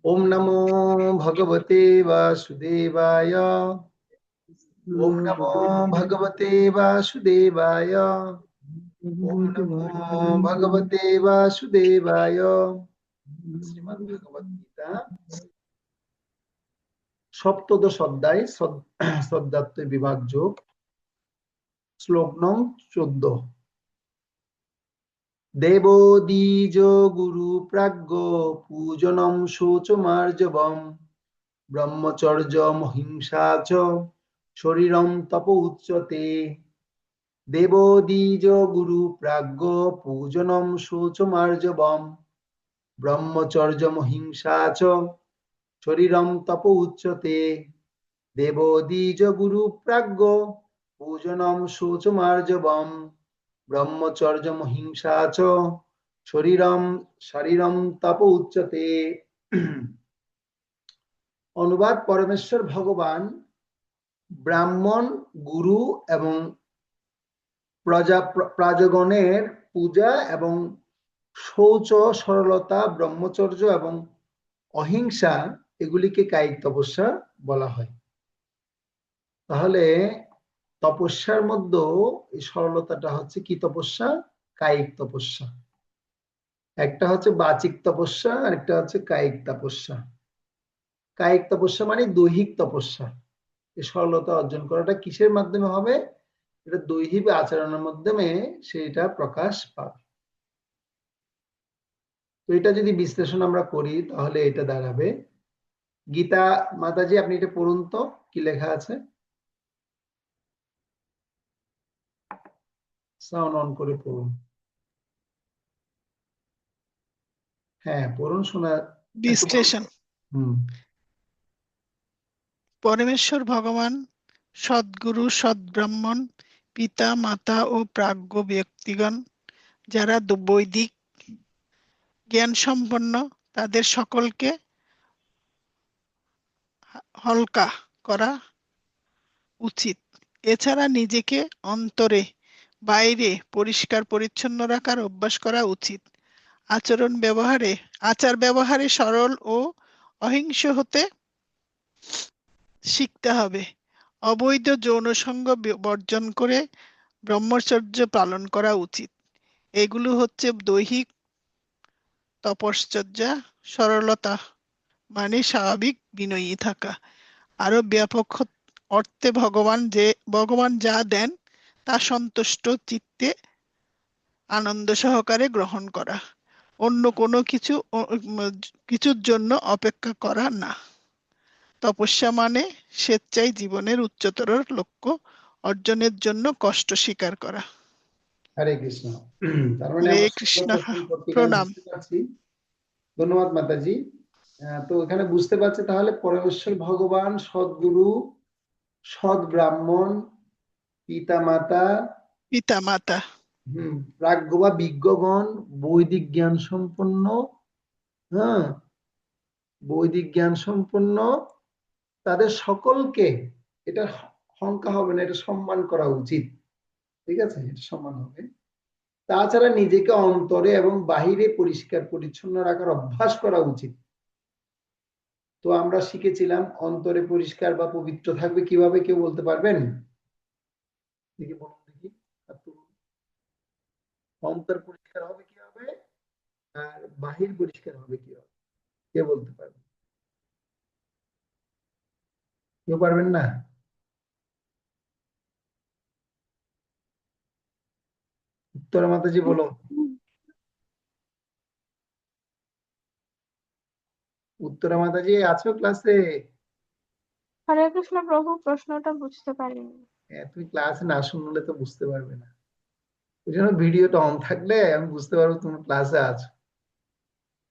ওম নমো ভগবতে বাসুদেবায়। ওম নমো ভগবতে বাসুদেবায়। ওম নমো ভগবতে বাসুদেবায়। শ্রীমদ্ ভগবদ গীতা সপ্তদশ অধ্যায় শ্রদ্ধাত্মক বিভাগ যোগ, শ্লোক নং 14। দেবদ্বিজ গুরু প্রাজ্ঞ পূজনম শৌচমার্জবম ব্রহ্মচর্য মহিংসা চ শরীরম তপ উচ্যতে। দেবদ্বিজ গুরু প্রাজ্ঞ পূজনম শৌচমার্জবম ব্রহ্মচর্য মহিংসা চ শরীরম তপ উচ্যতে। দেবদ্বিজ গুরু প্রাজ্ঞ পূজনম শৌচমার্জবম ব্রহ্মচর্য মহিংসা চ শরীরম তপ উচ্যতে। অনুবাদ: পরমেশ্বর ভগবান ব্রাহ্মণ, গুরু এবং প্রাজগণের পূজা এবং শৌচ, সরলতা, ব্রহ্মচর্য এবং অহিংসা এগুলিকে কায়িক তপস্যা বলা হয়। তাহলে তপস্যার মধ্যে এই সরলতাটা হচ্ছে কি তপস্যা? কায়িক তপস্যা। একটা হচ্ছে বাচিক তপস্যা, আর একটা হচ্ছে কায়িক তপস্যা। কায়িক তপস্যা মানে দৈহিক তপস্যা। এই সরলতা অর্জন করাটা কিসের মাধ্যমে হবে? এটা দৈহিক আচরণের মাধ্যমে সেটা প্রকাশ পাবে। তো এটা যদি বিশ্লেষণ আমরা করি তাহলে এটা দাঁড়াবে, গীতা মাতাজি আপনি এটা পড়ুন তো, কি লেখা আছে? সাউন্ড অন করে পড়ুন। হ্যাঁ পড়ুন, শোনা একটু বলুন। বিশ্লেষণ। পরমেশ্বর ভগবান সদ্গুরু, সদ্ব্রাহ্মণ, পিতা মাতা ও প্রাজ্ঞ ব্যক্তিগণ যারা বৈদিক জ্ঞান সম্পন্ন, তাদের সকলকে হালকা করা উচিত। এছাড়া নিজেকে অন্তরে বাইরে পরিষ্কার পরিচ্ছন্ন রাখার অভ্যাস করা উচিত। আচার ব্যবহারে সরল ও অহিংস হতে শিখতে হবে। অবৈধ যৌন সঙ্গ বর্জন করে ব্রহ্মচর্য পালন করা উচিত। এগুলো হচ্ছে দৈহিক তপশ্চর্যা। সরলতা মানে স্বাভাবিক বিনয়ী থাকা। আরো ব্যাপক অর্থে ভগবান যা দেন তা সন্তুষ্ট চিত্তে আনন্দ সহকারে গ্রহণ করা, অন্য কোনো কিছুর জন্য অপেক্ষা করা না। তপস্যা মানে স্বেচ্ছায় জীবনের উচ্চতর লক্ষ্য অর্জনের জন্য কষ্ট স্বীকার করা। হরে কৃষ্ণ। তার মানে হরে আমরা কৃষ্ণ, সম্পর্কে এখানে প্রণাম। বুঝতে পারছি। ধন্যবাদ মাতাজি। তো এখানে বুঝতে পারছি তাহলে পরমেশ্বর ভগবান সদ্গুরু, সৎ ব্রাহ্মণ, পিতা মাতা, প্রাজ্ঞ বা বিজ্ঞগণ, বৈদিক জ্ঞান সম্পন্ন, হ্যাঁ বৈদিক জ্ঞান সম্পন্ন, তাদের সকলকে, এটা শঙ্কা হবে না, এটা সম্মান করা উচিত। ঠিক আছে, এটা সম্মান হবে। তাছাড়া নিজেকে অন্তরে এবং বাহিরে পরিষ্কার পরিচ্ছন্ন রাখার অভ্যাস করা উচিত। তো আমরা শিখেছিলাম অন্তরে পরিষ্কার বা পবিত্র থাকবে কিভাবে, কেউ বলতে পারবেন? দেখি বলুন দেখি। অন্তর পরিষ্কার হবে কিভাবে আর বাহির পরিষ্কার হবে কিভাবে, কে বলতে পারবে? কেউ পারবেন না? উত্তরা মাতাজি বলো। উত্তরা মাতাজি আছো ক্লাসে? হরে কৃষ্ণ প্রভু, প্রশ্নটা বুঝতে পারিনি। তুমি ক্লাসে না শুনলে তো বুঝতে পারবে না। ওই জন্য ভিডিওটা অন থাকলে আমি বুঝতে পারবো তুমি ক্লাসে আছো।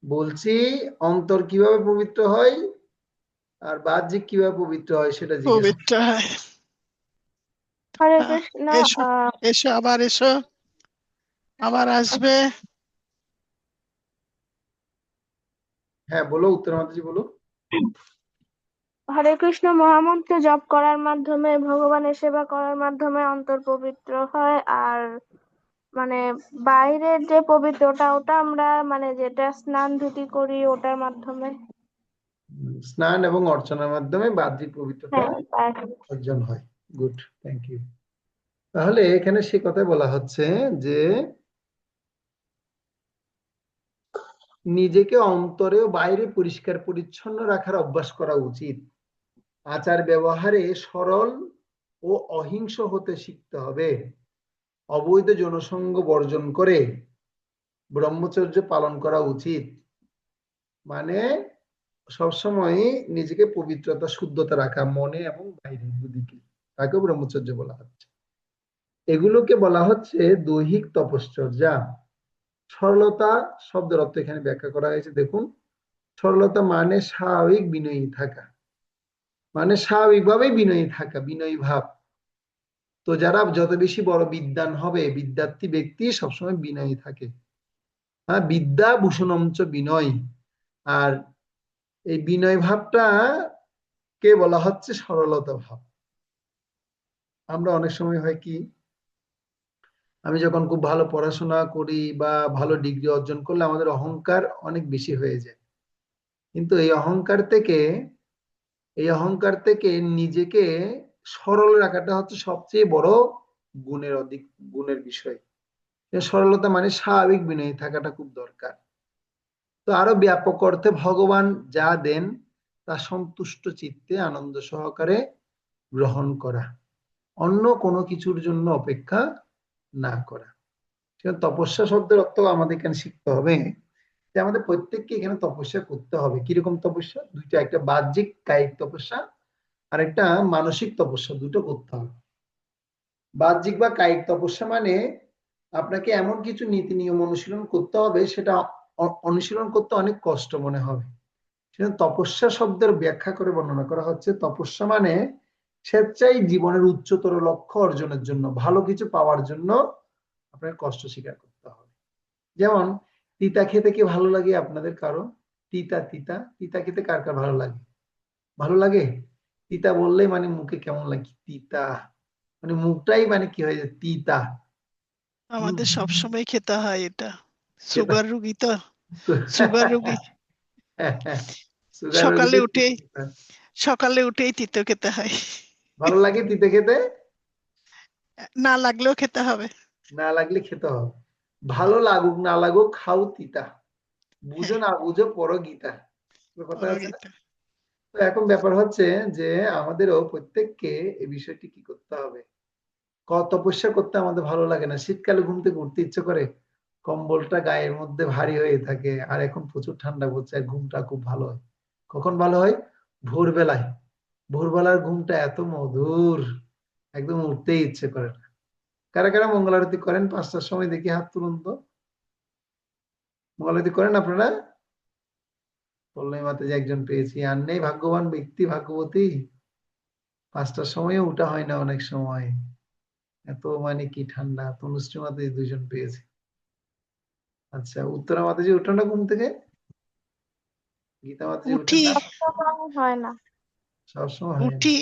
বলছি অন্তর কিভাবে পবিত্র হয় আর বাহ্যিক কিভাবে পবিত্র হয় সেটা জিজ্ঞেস পবিত্র হয়। হরে আহ, কৃষ্ণ। এসো এসো আবার এসো, আবার আসবে। হ্যাঁ বলো উত্তরা মাতাজি বলো। হরে কৃষ্ণ, মহামন্ত্র জপ করার মাধ্যমে, ভগবানের সেবা করার মাধ্যমে অন্তর পবিত্র হয়। আর মানে বাইরের যে পবিত্রটা, ওটা আমরা মানে যেটা স্নান ধুতি করি ওটার মাধ্যমে। স্নান এবং অর্চনার মাধ্যমে বাহ্যিক পবিত্রতা হ্যাঁ, বাইরে। অর্জন হয়। Good, thank you. তাহলে এখানে সে কথা বলা হচ্ছে যে নিজেকে অন্তরে ও বাইরে পরিষ্কার পরিচ্ছন্ন রাখার অভ্যাস করা উচিত। আচার ব্যবহারে সরল ও অহিংস হতে শিখতে হবে। অবৈধ জনসঙ্গ বর্জন করে ব্রহ্মচর্য পালন করা উচিত। মানে সবসময় নিজেকে পবিত্রতা শুদ্ধতা রাখা, মনে এবং বাইরে দুদিকে, তাকে ব্রহ্মচর্য বলা হচ্ছে। এগুলোকে বলা হচ্ছে দৈহিক তপশ্চর্যা। সরলতা শব্দের অর্থ এখানে ব্যাখ্যা করা হয়েছে, দেখুন। সরলতা মানে স্বাভাবিক বিনয়ী থাকা, মানে স্বাভাবিকভাবেই বিনয়ী থাকা, বিনয়ী ভাব। তো যারা যত বেশি বড় বিদ্বান হবে, বিদ্যার্থী ব্যক্তি সবসময় বিনয়ী থাকে। হ্যাঁ, বিদ্যা ভূষণঞ্চ বিনয়। আর এই বিনয় ভাবটা কে বলা হচ্ছে সরলতা ভাব। আমরা অনেক সময় হয় কি, আমি যখন খুব ভালো পড়াশোনা করি বা ভালো ডিগ্রি অর্জন করলে আমাদের অহংকার অনেক বেশি হয়ে যায়। কিন্তু এই অহংকার থেকে নিজেকে সরল রাখাটা হচ্ছে সবচেয়ে বড় গুণের বিষয়। সরলতা মানে স্বাভাবিক বিনয়ী থাকাটা খুব দরকার। তো আরো ব্যাপক অর্থে ভগবান যা দেন তা সন্তুষ্ট চিত্তে আনন্দ সহকারে গ্রহণ করা, অন্য কোনো কিছুর জন্য অপেক্ষা না করা। তপস্যা শব্দের অর্থ আমাদের এখানে শিখতে হবে যে আমাদের প্রত্যেককে এখানে তপস্যা করতে হবে। কিরকম তপস্যা? দুইটা, একটা বাহ্যিক কায়িক তপস্যা আর একটা মানসিক তপস্যা, দুটো করতে হবে। বাহ্যিক বা কায়িক তপস্যা মানে আপনাকে এমন কিছু নীতি নিয়ম অনুশীলন করতে হবে, সেটা অনুশীলন করতে অনেক কষ্ট মনে হবে। সেটা তপস্যা শব্দের ব্যাখ্যা করে বর্ণনা করা হচ্ছে, তপস্যা মানে স্বেচ্ছায় জীবনের উচ্চতর লক্ষ্য অর্জনের জন্য, ভালো কিছু পাওয়ার জন্য আপনাকে কষ্ট স্বীকার করতে হবে। যেমন তিতা খেতে কি ভালো লাগে আপনাদের কারো? তিতা তিতা তিতা খেতে কার কার ভালো লাগে? ভালো লাগে? তিতা বললেই মানে মুখে কেমন লাগে? তিতা মানে মুখটাই মানে কি হয়ে যায়, তিতা। আমাদের সব সময় খেতে হয় এটা, খেতে সুগার রুগী তো, সুগার রুগী সুগার সকালে রোগীদের উঠেই সকালে উঠেই তিতো খেতে হয়। ভালো লাগে তিতে খেতে, না লাগলেও খেতে হবে। না লাগলে খেতে হবে। ভালো লাগুক না লাগুক খাও তিতা, বুঝো হ্যাঁ, না বুঝো পড়ো গীতা, কথা আছে না? পরগীতা। তো এখন ব্যাপার হচ্ছে যে আমাদেরও প্রত্যেককে এই বিষয়টি কি করতে হবে। তপস্যা করতে আমাদের ভালো লাগে না, শীতকালে ঘুম থেকে উঠতে ইচ্ছে করে, কম্বলটা গায়ের মধ্যে ভারী হয়ে থাকে, আর এখন প্রচুর ঠান্ডা পড়ছে, আর ঘুমটা খুব ভালো হয়। কখন ভালো হয়? ভোরবেলায়। ভোরবেলার ঘুমটা এত মধুর, একদম উঠতেই ইচ্ছে করে না। কারা কারা মঙ্গল আরতি করেন 5টার সময়? দেখি হাত তুলুন তো। মঙ্গল আরতি করেন আপনারা? পল্লবী মাতাজি একজন পেয়েছি, আর নেই ভাগ্যবান ব্যক্তি, ভাগ্যবতী? 5টার সময়ও উঠা হয় না অনেক সময়, এত মানে কি ঠান্ডা। তনুশ্রী মাতাজি 2জন পেয়েছি। আচ্ছা, উত্তরা মাতাজি উঠেন না ঘুম থেকে? গীতা মাতাজি উঠেন উঠি না? সবসময় হয় না। সবসময় হয় না। উঠি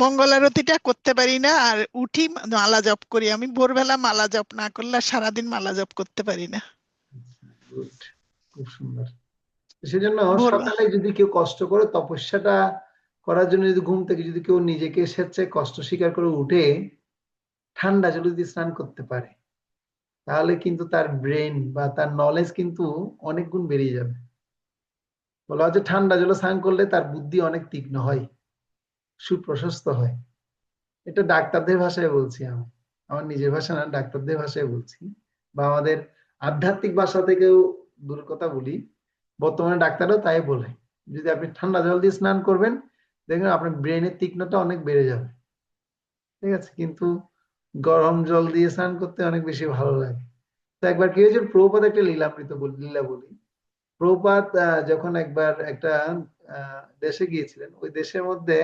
মঙ্গল আরতিটা করতে পারি না, আর উঠি মালা জপ করি। আমি ভোরবেলা মালা জপ না করলে আর সারাদিন মালা জপ করতে পারি না। গুড, খুব সুন্দর। সেজন্য ভোরবেলা সকালে যদি কেউ কষ্ট করে তপস্যাটা করার জন্য, যদি ঘুম থেকে যদি কেউ নিজেকে স্বেচ্ছায় কষ্ট স্বীকার করে উঠে ঠান্ডা জলে যদি স্নান করতে পারে, তাহলে কিন্তু তার ব্রেন বা তার নলেজ কিন্তু অনেক গুণ বেরিয়ে যাবে। বলা হচ্ছে ঠান্ডা জলে স্নান করলে তার বুদ্ধি অনেক তীক্ষ্ণ হয়, সুপ্রশস্ত হয়। এটা ডাক্তারদের ভাষায় বলছি আমি, আমার নিজের ভাষা না, ডাক্তারদের ভাষায় বলছি। বা আমাদের আধ্যাত্মিক ভাষা থেকেও দূর কথা বলি, বর্তমানে ডাক্তাররাও তাই বলে, যদি আপনি ঠান্ডা জল দিয়ে স্নান করবেন দেখবেন আপনার ব্রেনের তীক্ষ্ণতা অনেক বেড়ে যাবে। ঠিক আছে, কিন্তু গরম জল দিয়ে স্নান করতে অনেক বেশি ভালো লাগে। তো একবার কি হয়েছিল, প্রভুপাদ একটা লীলা বলি। প্রভুপাদ যখন একবার একটা দেশে গিয়েছিলেন, ওই দেশের মধ্যে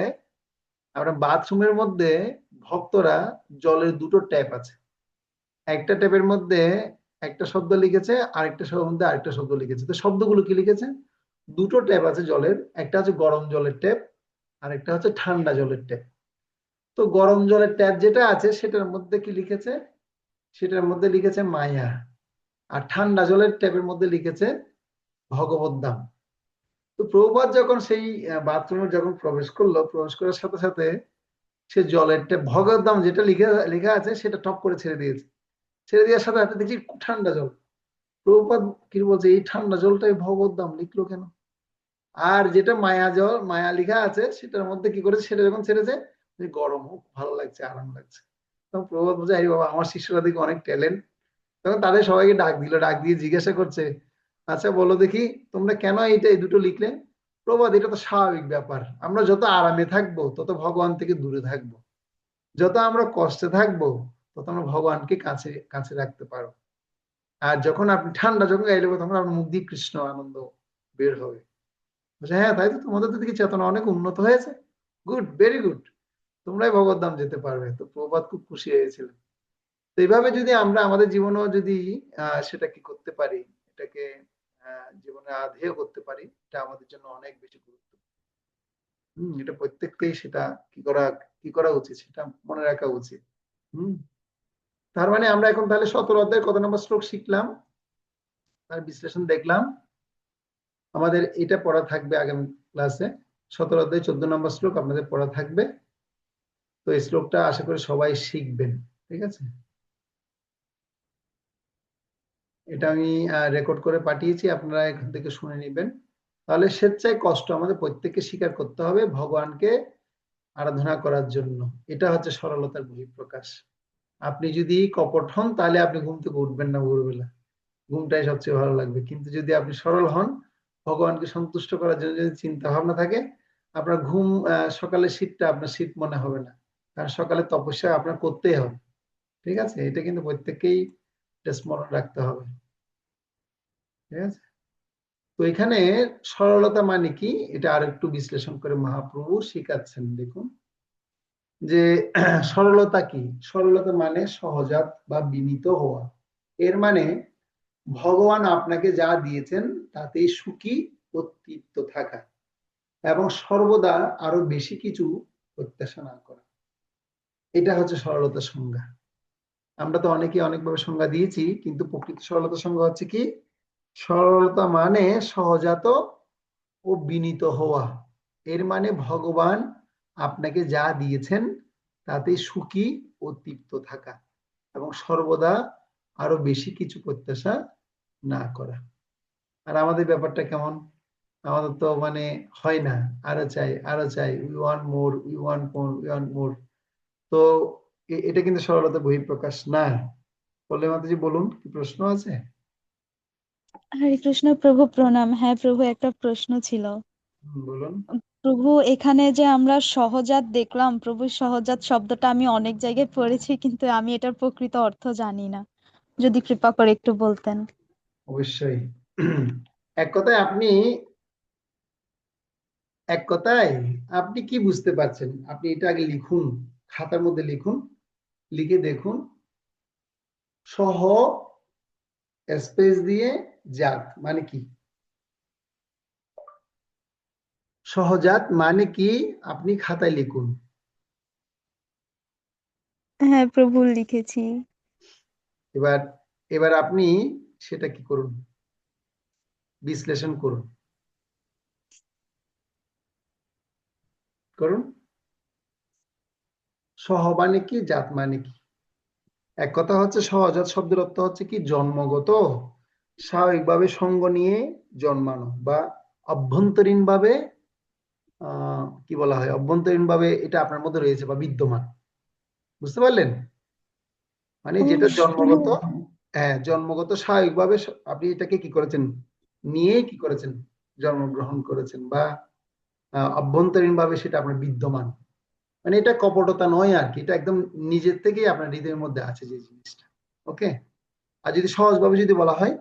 আমরা বাথরুমের মধ্যে ভক্তরা জলের দুটো ট্যাপ আছে, একটা ট্যাপের মধ্যে একটা শব্দ লিখেছে, আরেকটা শব্দের মধ্যে আরেকটা শব্দ লিখেছে। তো শব্দগুলো কি লিখেছে? দুটো ট্যাপ আছে জলের, একটা হচ্ছে গরম জলের ট্যাপ আর একটা হচ্ছে ঠান্ডা জলের ট্যাপ। তো গরম জলের ট্যাপ যেটা আছে সেটার মধ্যে কি লিখেছে? সেটার মধ্যে লিখেছে মায়া, আর ঠান্ডা জলের ট্যাপের মধ্যে লিখেছে ভগবত ধাম। তো প্রভুপাদ যখন সেই বাথরুমে যখন প্রবেশ করলো, প্রবেশ করার সাথে সাথে সে জলের ট্যাপ ভগবত ধাম যেটা লেখা আছে সেটা টপ করে ছেড়ে দিয়েছে। ছেড়ে দেওয়ার সাথে সাথে দেখছি ঠান্ডা জল। প্রভুপাদ কি বলছে, এই ঠান্ডা জলটাই ভগবত ধাম লিখলো কেন? আর যেটা মায়া জল, মায়া লেখা আছে সেটার মধ্যে কি করেছে, সেটা যখন ছেড়েছে গরম হোক, ভালো লাগছে, আরাম লাগছে। তখন প্রভুপাদ বলছে, আরে বাবা, আমার শিষ্যরা দেখি অনেক ট্যালেন্ট। তখন তাদের সবাইকে ডাক দিল, ডাক দিয়ে জিজ্ঞাসা করছে, আচ্ছা বলো দেখি তোমরা কেন এই দুটো লিখলে? প্রভুপাদ, এটা তো স্বাভাবিক ব্যাপার, আমরা যত আরামে থাকবো তত ভগবান থেকে দূরে থাকবো, যত আমরা কষ্টে থাকবো তত আমরা ভগবানকে কাছে কাছে রাখতে পারবো। আর যখন আপনি ঠান্ডা যখন গাইলে তখন আপনার মুখ দিয়ে কৃষ্ণ আনন্দ বের হবে। বলছে, হ্যাঁ তাই তো, তোমাদের তো দেখি চেতনা অনেক উন্নত হয়েছে, গুড, ভেরি গুড, তোমরাই ভগবত ধাম যেতে পারবে। তো প্রভুপাদ খুব খুশি হয়েছিলেন। তো এইভাবে যদি আমরা আমাদের জীবনেও যদি সেটা কি করতে পারি, এটাকে জীবনে আধেয় করতে পারি, এটা আমাদের জন্য অনেক বেশি গুরুত্ব। এটা প্রত্যেককেই সেটা কি করা উচিত, সেটা মনে রাখা উচিত। তার মানে আমরা এখন তাহলে 17 অধ্যায়ের কত নম্বর শ্লোক শিখলাম, তার বিশ্লেষণ দেখলাম। আমাদের এটা পড়া থাকবে আগামী ক্লাসে, 17 অধ্যায় 14 নম্বর শ্লোক আপনাদের পড়া থাকবে। তো এই শ্লোকটা আশা করি সবাই শিখবেন, ঠিক আছে? এটা আমি রেকর্ড করে পাঠিয়েছি, আপনারা এখান থেকে শুনে নেবেন। তাহলে স্বেচ্ছায় কষ্ট আমাদের প্রত্যেককে স্বীকার করতে হবে ভগবানকে আরাধনা করার জন্য। এটা হচ্ছে সরলতার বহিঃপ্রকাশ। আপনি যদি কপট হন তাহলে আপনি ঘুম থেকে উঠবেন না ভোরবেলা, ঘুমটাই সবচেয়ে ভালো লাগবে। কিন্তু যদি আপনি সরল হন, ভগবানকে সন্তুষ্ট করার জন্য যদি চিন্তা ভাবনা থাকে, আপনার ঘুম সকালে শীতটা আপনার শীত মনে হবে না, কারণ সকালে তপস্যা আপনার করতেই হবে, ঠিক আছে? এটা কিন্তু প্রত্যেককেই স্মরণ রাখতে হবে, ঠিক আছে? তো এখানে সরলতা মানে কি, এটা আর একটু বিশ্লেষণ করে মহাপ্রভু শিখাচ্ছেন। দেখুন যে সরলতা কি, সরলতা মানে সহজাত বা বিনীত হওয়া। এর মানে ভগবান আপনাকে যা দিয়েছেন তাতেই সুখী ও তৃপ্ত থাকা এবং সর্বদা আরো বেশি কিছু প্রত্যাশা না করা। এটা হচ্ছে সরলতার সংজ্ঞা। আমরা তো অনেকে অনেকভাবে সংজ্ঞা দিয়েছি, কিন্তু প্রকৃত সরলতার সংজ্ঞা হচ্ছে কি, সরলতা মানে সহজাত ও বিনীত হওয়া। এর মানে ভগবান আপনাকে যা দিয়েছেন তাতে সুখী ও তৃপ্ত থাকা এবং সর্বদা আরো বেশি কিছু প্রত্যাশা না করা। আর আমাদের ব্যাপারটা কেমন, আমাদের তো মানে হয় না, আরো চাই আরো চাই, we want more, we want more, we want মোর। তো এটা কিন্তু সরলতা বহিঃপ্রকাশ না। বলে মাতাজি, বলুন, কি প্রশ্ন আছে? হরে কৃষ্ণ প্রভু, প্রণাম। হ্যাঁ প্রভু, একটা প্রশ্ন ছিল। বলুন। প্রভু, এখানে যে আমরা সহজাত দেখলাম, প্রভু সহজাত শব্দটা আমি অনেক জায়গায় পড়েছি, কিন্তু আমি এটার প্রকৃত অর্থ জানি না, যদি কৃপা করে একটু বলতেন। অবশ্যই। এক কথায় আপনি কি বুঝতে পারছেন, আপনি এটা আগে লিখুন, খাতার মধ্যে লিখুন, লিখে দেখুন। সহ স্পেস দিয়ে জাত মানে কি, সহজাত মানে কি, আপনি খাতায় লিখুন। হ্যাঁ প্রভু, লিখেছি। এবার এবার আপনি সেটা কি করুন, বিশ্লেষণ করুন। সহ মানে কি, জাত মানে কি? এক কথা হচ্ছে সহজাত শব্দের অর্থ হচ্ছে কি, জন্মগত স্বাভাবিকভাবে সঙ্গ নিয়ে জন্মানো, বা অভ্যন্তরীণ ভাবে কি বলা হয়, অভ্যন্তরীণ ভাবে এটা আপনার মধ্যে রয়েছে বা বিদ্যমান। বুঝতে পারলেন? মানে যেটা জন্মগত, হ্যাঁ জন্মগত স্বাভাবিকভাবে আপনি এটাকে কি করেছেন, নিয়ে কি করেছেন, জন্মগ্রহণ করেছেন, বা অভ্যন্তরীণ ভাবে সেটা আপনার বিদ্যমান। মানে এটা কপটতা নয় আর কি, এটা একদম নিজের থেকেই আপনার হৃদয়ের মধ্যে আছে যে জিনিসটা। ওকে। আর যদি সহজভাবে যদি বলা হয়,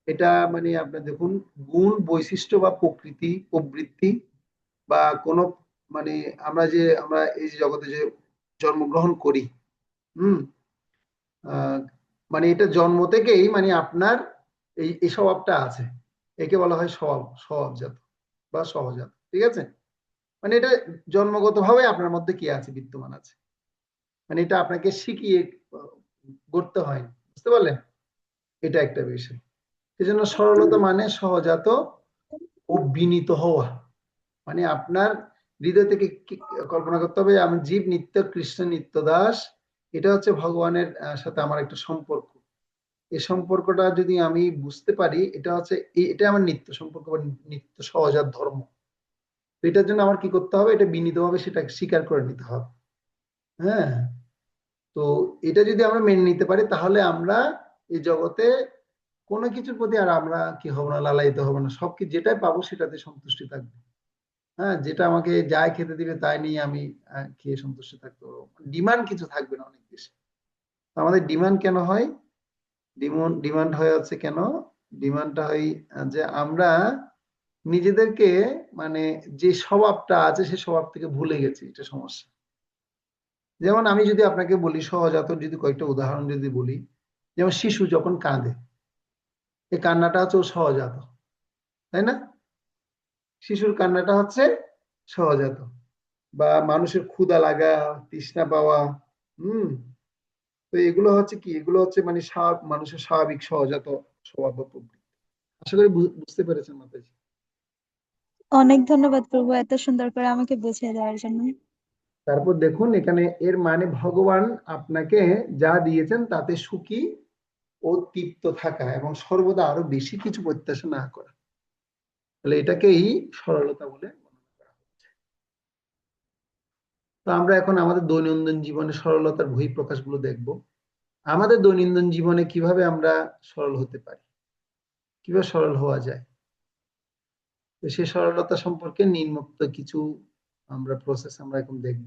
এটা মানে আপনার দেখুন গুণ, বৈশিষ্ট্য বা প্রবৃত্তি বা কোনো মানে আমরা এই যে জগতে যে জন্মগ্রহণ করি, হুম, মানে এটা জন্ম থেকেই মানে আপনার এই স্বভাবটা আছে, একে বলা হয় স্বভাবজাত বা সহজাত, ঠিক আছে? মানে এটা জন্মগতভাবে আপনার মধ্যে কি আছে, বিদ্যমান আছে, মানে এটা আপনাকে শিখিয়ে গড়তে হয়, বুঝতে পারলেন? এটা একটা বিষয়। সেজন্য সরলতা মানে সহজাত ও বিনীত হওয়া, মানে আপনার হৃদয় থেকে কল্পনা করতে হবে আমি জীব নিত্য কৃষ্ণ নিত্য দাস, এটা হচ্ছে ভগবানের সাথে আমার একটা সম্পর্ক। এই সম্পর্কটা যদি আমি বুঝতে পারি, এটা হচ্ছে এটা আমার নিত্য সম্পর্ক বা নিত্য সহজাত ধর্ম। তো এটার জন্য আমার কি করতে হবে, এটা বিনীতভাবে সেটা স্বীকার করে নিতে হবে। হ্যাঁ, তো এটা যদি আমরা মেনে নিতে পারি, তাহলে আমরা এই জগতে কোনো কিছুর প্রতি আর আমরা কি হবো না, লালায়িত হবো না, সবকিছু যেটাই পাবো সেটাতে সন্তুষ্টি থাকবে। হ্যাঁ, যেটা আমাকে যাই খেতে দিবে তাই নিয়ে আমি খেয়ে সন্তুষ্ট থাকতে পারবো, ডিমান্ড কিছু থাকবে না অনেক বেশি। আমাদের ডিমান্ড কেন হয়, ডিমান্ড হয়ে হচ্ছে কেন, ডিমান্ডটা হয় যে আমরা নিজেদেরকে মানে যে স্বভাবটা আছে সে স্বভাব থেকে ভুলে গেছি, এটা সমস্যা। যেমন আমি যদি আপনাকে বলি সহজাত, যদি কয়েকটা উদাহরণ যদি বলি, যেমন শিশু যখন কাঁদে, এই কান্নাটা হচ্ছে ও সহজাত, তাই না? শিশুর কান্নাটা হচ্ছে সহজাত। বা মানুষের ক্ষুধা লাগা, তৃষ্ণা পাওয়া, হুম, তো এগুলো হচ্ছে কি, এগুলো হচ্ছে মানে মানুষের স্বাভাবিক সহজাত স্বভাব বা প্রবৃত্তি। আশা করি বুঝতে পেরেছেন মাতাজি। অনেক ধন্যবাদ প্রভু এত সুন্দর করে আমাকে বুঝিয়ে দেওয়ার জন্য। তারপর দেখুন এখানে এর মানে ভগবান আপনাকে যা দিয়েছেন তাতে সুখী ও তৃপ্ত থাকা এবং সর্বদা আরো বেশি কিছু প্রত্যাশা না করা, তাহলে এটাকেই সরলতা বলে বর্ণনা করা হচ্ছে। তো আমরা এখন আমাদের দৈনন্দিন জীবনে সরলতার বহিঃপ্রকাশগুলো দেখব। আমাদের দৈনন্দিন জীবনে কিভাবে আমরা সরল হতে পারি, কিভাবে সরল হওয়া যায়, তো সেই সরলতা সম্পর্কে নিম্নোক্ত কিছু আমরা প্রসেস আমরা এখন দেখব।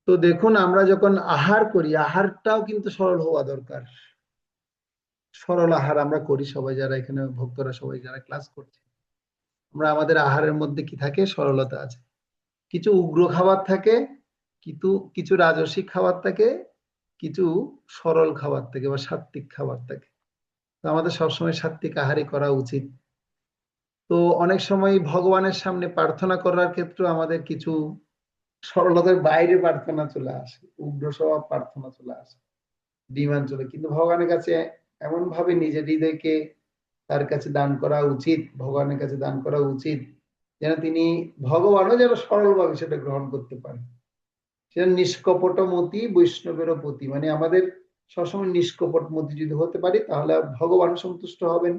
তো দেখুন আমরা যখন আহার করি, আহারটাও কিন্তু সরল হওয়া দরকার। সরল আহার আমরা করি সবাই, যারা এখানে ভক্তরা সবাই যারা ক্লাস করছে, আমরা আমাদের আহারের মধ্যে কি থাকে, সরলতা আছে। কিছু উগ্র খাবার থাকে, কিছু কিছু রাজসিক খাবার থাকে, কিছু সরল খাবার থাকে বা সাত্বিক খাবার থাকে। তো আমাদের সবসময় সাত্বিক আহারই করা উচিত। তো অনেক সময় ভগবানের সামনে প্রার্থনা করার ক্ষেত্রে আমাদের কিছু সরলতার বাইরে প্রার্থনা চলে আসে, উগ্র স্বভাব প্রার্থনা চলে আসে, ডিমান্ড চলে, কিন্তু ভগবানের কাছে এমন ভাবে নিজের হৃদয়কে তার কাছে দান করা উচিত, ভগবানের কাছে দান করা উচিত, যেন তিনি ভগবানও যেন সরলভাবে সেটা গ্রহণ করতে পারেন। সেটা নিষ্কপট মতি বৈষ্ণবের প্রতি, মানে আমাদের সবসময় নিষ্কপট মতি যদি হতে পারি, তাহলে ভগবান সন্তুষ্ট হবেন,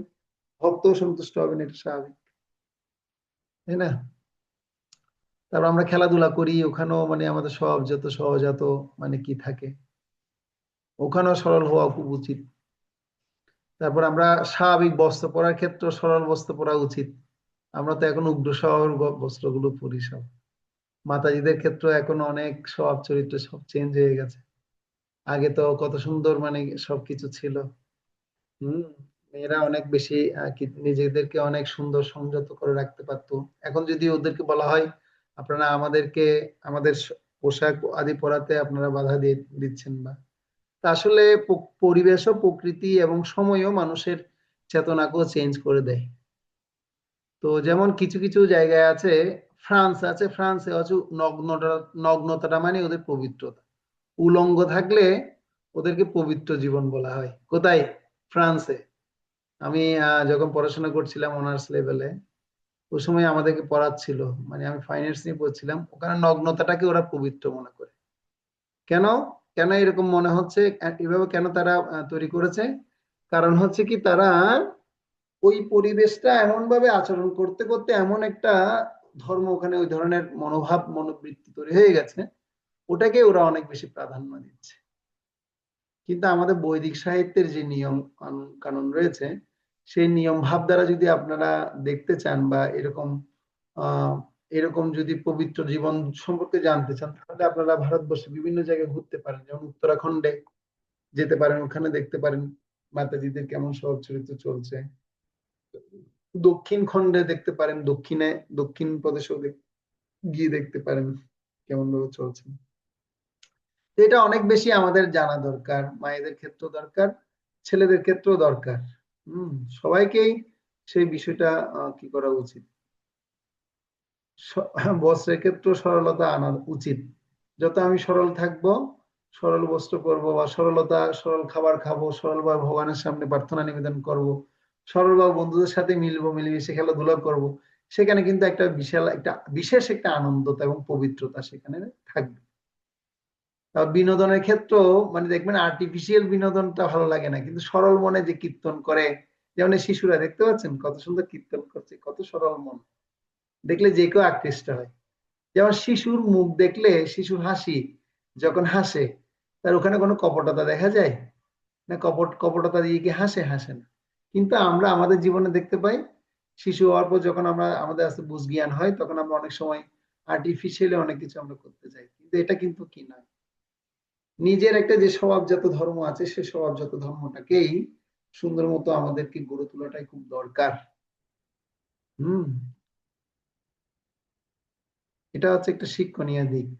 ভক্তও সন্তুষ্ট হবেন, এটা স্বাভাবিক, তাই না? তারপর আমরা খেলাধুলা করি, ওখানেও মানে আমাদের সহজাত মানে কি থাকে, ওখানেও সরল হওয়া খুব উচিত। তারপর আমরা স্বাভাবিক বস্ত্র পরার ক্ষেত্রে সরল বস্ত্র পরা উচিত। আমরা তো এখন উগ্র স্বভাবের বস্ত্রগুলো পরি সব। মাতাজিদের ক্ষেত্রে এখন অনেক স্বভাব চরিত্র সব চেঞ্জ হয়ে গেছে। আগে তো কত সুন্দর মানে সবকিছু ছিল, হম, মেয়েরা অনেক বেশি নিজেদেরকে অনেক সুন্দর সংযত করে রাখতে পারতো। এখন যদি ওদেরকে বলা হয় আপনারা আমাদের পোশাক আদি পরাতে আপনারা বাধা দিচ্ছেন, বা তা আসলে পরিবেশ ও প্রকৃতি এবং সময়ও মানুষের চেতনাকেও চেঞ্জ করে দেয়। তো যেমন কিছু কিছু জায়গায় আছে, ফ্রান্সে হচ্ছে নগ্নতাটা মানে ওদের পবিত্রতা, উলঙ্গ থাকলে ওদেরকে পবিত্র জীবন বলা হয়। কোথায়? ফ্রান্সে। আমি যখন পড়াশোনা করছিলাম অনার্স লেভেলে, ওই সময় আমাদেরকে পড়াচ্ছিল, মানে আমি ফাইন্যান্স নিয়ে পড়ছিলাম, ওখানে নগ্নতাটাকে ওরা পবিত্র মনে করে। কেন কেন এরকম মনে হচ্ছে, এভাবে কেন তারা তৈরি করেছে? কারণ হচ্ছে কি, তারা ওই পরিবেশটা এমন ভাবে আচরণ করতে করতে এমন একটা ধর্ম ওখানে, ওই ধরনের মনোবৃত্তি তৈরি হয়ে গেছে, ওটাকে ওরা অনেক বেশি প্রাধান্য দিচ্ছে। কিন্তু আমাদের বৈদিক সাহিত্যের যে নিয়ম কানুন রয়েছে, সেই নিয়ম ভাব দ্বারা যদি আপনারা দেখতে চান বা এরকম যদি পবিত্র জীবন সম্পর্কে জানতে চান, তাহলে আপনারা ভারতবর্ষে বিভিন্ন জায়গায় ঘুরতে পারেন, যেমন উত্তরাখণ্ডে যেতে পারেন, ওখানে দেখতে পারেন মাতাজিদের কেমন স্বভাব চরিত্র চলছে। দক্ষিণ খণ্ডে দেখতে পারেন, দক্ষিণ প্রদেশেও গিয়ে দেখতে পারেন কেমন ভাবে চলছে। তো এটা অনেক বেশি আমাদের জানা দরকার, মায়েদের ক্ষেত্রেও দরকার, ছেলেদের ক্ষেত্রেও দরকার। সবাইকেই সেই বিষয়টা কি করা উচিত। বস্ত্রের ক্ষেত্রেও সরলতা আনা উচিত। যত আমি সরল থাকবো, সরল বস্ত্র পরবো বা সরল খাবার খাবো, সরলভাবে ভগবানের সামনে প্রার্থনা নিবেদন করব, সরলভাবে বন্ধুদের সাথে মিলবো, মিলেমিশে খেলাধুলা করব, সেখানে কিন্তু একটা বিশেষ একটা আনন্দতা এবং পবিত্রতা সেখানে থাকবে। বিনোদনের ক্ষেত্রেও মানে দেখবেন আর্টিফিশিয়াল বিনোদনটা ভালো লাগে না, কিন্তু সরল মনে যে কীর্তন করে, যেমন শিশুরা দেখতে পাচ্ছেন কত সুন্দর কীর্তন করছে, কত সরল মন, দেখলে যে কেউ আকৃষ্ট হয়। যেমন শিশুর মুখ দেখলে, শিশুর হাসি যখন হাসে, তার ওখানে কোনো কপটতা দেখা যায় না? কপটতা দিয়ে কি হাসে? হাসে না। কিন্তু আমরা আমাদের জীবনে দেখতে পাই, শিশু হওয়ার পর যখন আমাদের আস্তে বুঝ জ্ঞান হয়, তখন আমরা অনেক সময় আর্টিফিশিয়ালি অনেক কিছু আমরা করতে চাই, কিন্তু এটা কিন্তু কি না, নিজের একটা যে স্বভাবজাত ধর্ম আছে, সে স্বভাবজাত ধর্মটাকেই সুন্দর মতো আমাদেরকে গড়ে তোলাটাই খুব দরকার। এটা হচ্ছে একটা শিক্ষণীয় দিক।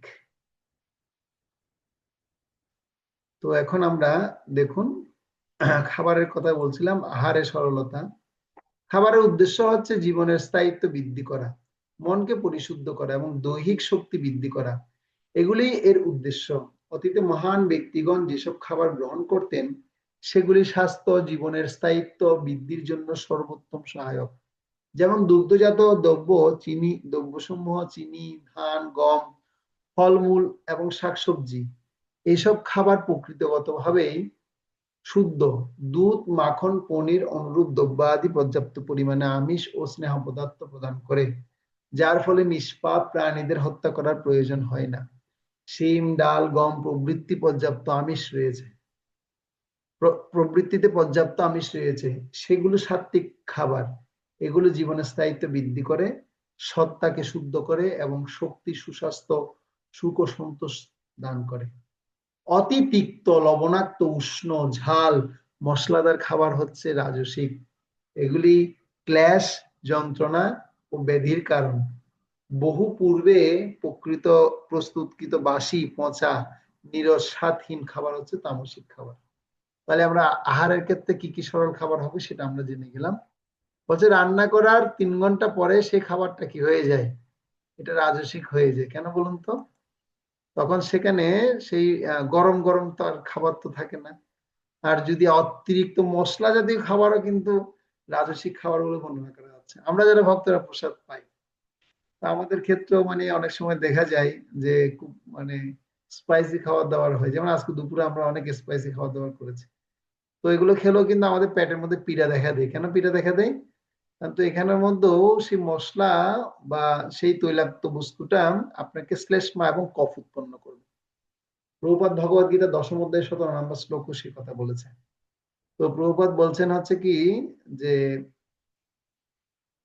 তো এখন আমরা দেখুন, খাবারের কথা বলছিলাম, আহারে সরলতা। খাবারের উদ্দেশ্য হচ্ছে জীবনের স্থায়িত্ব বৃদ্ধি করা, মনকে পরিশুদ্ধ করা এবং দৈহিক শক্তি বৃদ্ধি করা, এগুলি এর উদ্দেশ্য। অতীতে মহান ব্যক্তিগণ যেসব খাবার গ্রহণ করতেন, সেগুলি স্বাস্থ্য, জীবনের স্থায়িত্ব বৃদ্ধির জন্য সর্বোত্তম সহায়ক। যেমন দুগ্ধজাত দ্রব্যসমূহ চিনি, ধান, গম, ফলমূল এবং শাকসবজি, এইসব খাবার প্রকৃতিগতভাবেই শুদ্ধ। দুধ, মাখন, পনির অনুরূপ দ্রব্যাদি পর্যাপ্ত পরিমাণে আমিষ ও স্নেহ পদার্থ প্রদান করে, যার ফলে নিষ্পাপ প্রাণীদের হত্যা করার প্রয়োজন হয় না। শিম, ডাল, গম প্রভৃতিতে পর্যাপ্ত আমিষ রয়েছে, সেগুলো সাত্ত্বিক খাবার। এগুলো জীবনের স্থায়িত্ব বৃদ্ধি করে, সত্তাকে শুদ্ধ করে এবং শক্তি, সুস্বাস্থ্য, সুখ ও সন্তোষ দান করে। অতি তিক্ত, লবণাক্ত, উষ্ণ, ঝাল, মশলাদার খাবার হচ্ছে রাজসিক। এগুলি ক্লেশ, যন্ত্রণা ও ব্যাধির কারণ। বহু পূর্বে প্রস্তুতকৃত বাসি, পচা, নিরস, স্বাদহীন খাবার হচ্ছে তামসিক খাবার। তাহলে আমরা আহারের ক্ষেত্রে কি কি সরল খাবার হবে সেটা আমরা জেনে গেলাম। বলছে রান্না করার 3 ঘন্টা পরে সেই খাবারটা কি হয়ে যায়? এটা রাজসিক হয়ে যায়। কেন বলুন তো? তখন সেখানে সেই গরম গরম তার খাবার তো থাকে না। আর যদি অতিরিক্ত মশলা জাতীয় খাবারও কিন্তু রাজসিক খাবার বলে বর্ণনা করা হচ্ছে। আমরা যারা ভক্তরা প্রসাদ পাই, আমাদের ক্ষেত্রেও মানে অনেক সময় দেখা যায় যে খুব মানে স্পাইসি খাবার দাবার হয়। যেমন আজকে দুপুরে আমরা অনেক স্পাইসি খাবার দাবার করেছি। তো এগুলো খেলেও কিন্তু আমাদের পেটের মধ্যে পীড়া দেখা দেয়। কেন পীড়া দেখা দেয়? তো এখানের মধ্যেও সেই মশলা বা সেই তৈলাক্ত বস্তুটা আপনাকে শ্লেষ্মা এবং কফ উৎপন্ন করবে। প্রভুপাদ ভগবদ গীতা 10ম অধ্যায় 17 নম্বর শ্লোকে সেই কথা বলেছেন। তো প্রভুপাদ বলছেন হচ্ছে কি যে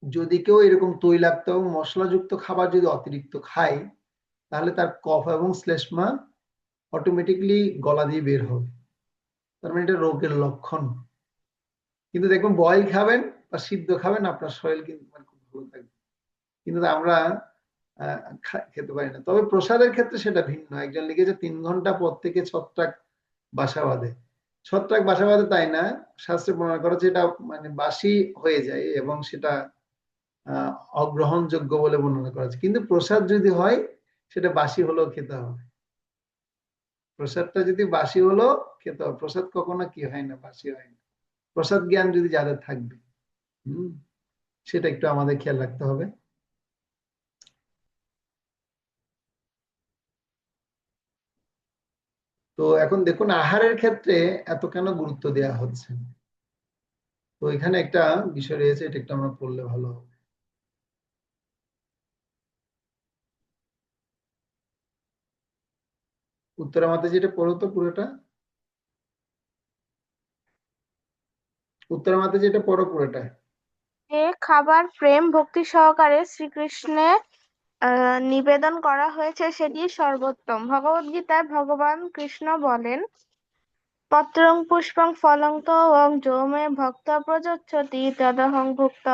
যদি কেউ এরকম তৈলাক্ত এবং মশলাযুক্ত খাবার যদি অতিরিক্ত খায়, তাহলে তার কফ এবং শ্লেষ্মা অটোমেটিকলি গলা দিয়ে বের হবে। তার মানে এটা রোগের লক্ষণ। কিন্তু দেখবেন বয়েল খাবেন বা সিদ্ধ খাবেন, আপনার শরীর কিন্তু মানে খুব ভালো থাকবে। কিন্তু আমরা খেতে পারি না। তবে প্রসাদের ক্ষেত্রে সেটা ভিন্ন। একজন লিখেছে 3 ঘন্টা পর থেকে ছত্রাক বাসা বাঁধে। ছত্রাক বাসা বাঁধে তাই না, শাস্ত্রে বর্ণনা করা হচ্ছে এটা মানে বাসি হয়ে যায় এবং সেটা অগ্রহণযোগ্য বলে বর্ণনা করা হচ্ছে। কিন্তু প্রসাদ যদি হয়, সেটা বাসি হলেও খেতে হবে। প্রসাদটা যদি বাসি হলেও খেতে হবে। প্রসাদ কখনো কি হয় না, বাসি হয় না। প্রসাদ জ্ঞান যদি যাদের থাকবে, সেটা একটু আমাদের খেয়াল রাখতে হবে। তো এখন দেখুন আহারের ক্ষেত্রে এত কেন গুরুত্ব দেওয়া হচ্ছে। তো এখানে একটা বিষয় রয়েছে, এটা একটু আমরা পড়লে ভালো হবে। উত্তরা মাতে যেটা পড়ো তো পুরোটা, উত্তরা মাতে যেটা পড়ো পুরোটা। যে খাবার প্রেম ভক্তি সহকারে শ্রীকৃষ্ণে নিবেদন করা হয়েছে সেটি সর্বোত্তম। ভগবদ্গীতায় ভগবান কৃষ্ণ বলেন, পত্রং পুষ্পং ফলং তোং যো মে ভক্ত প্রযচ্ছতি তদহং ভুক্ত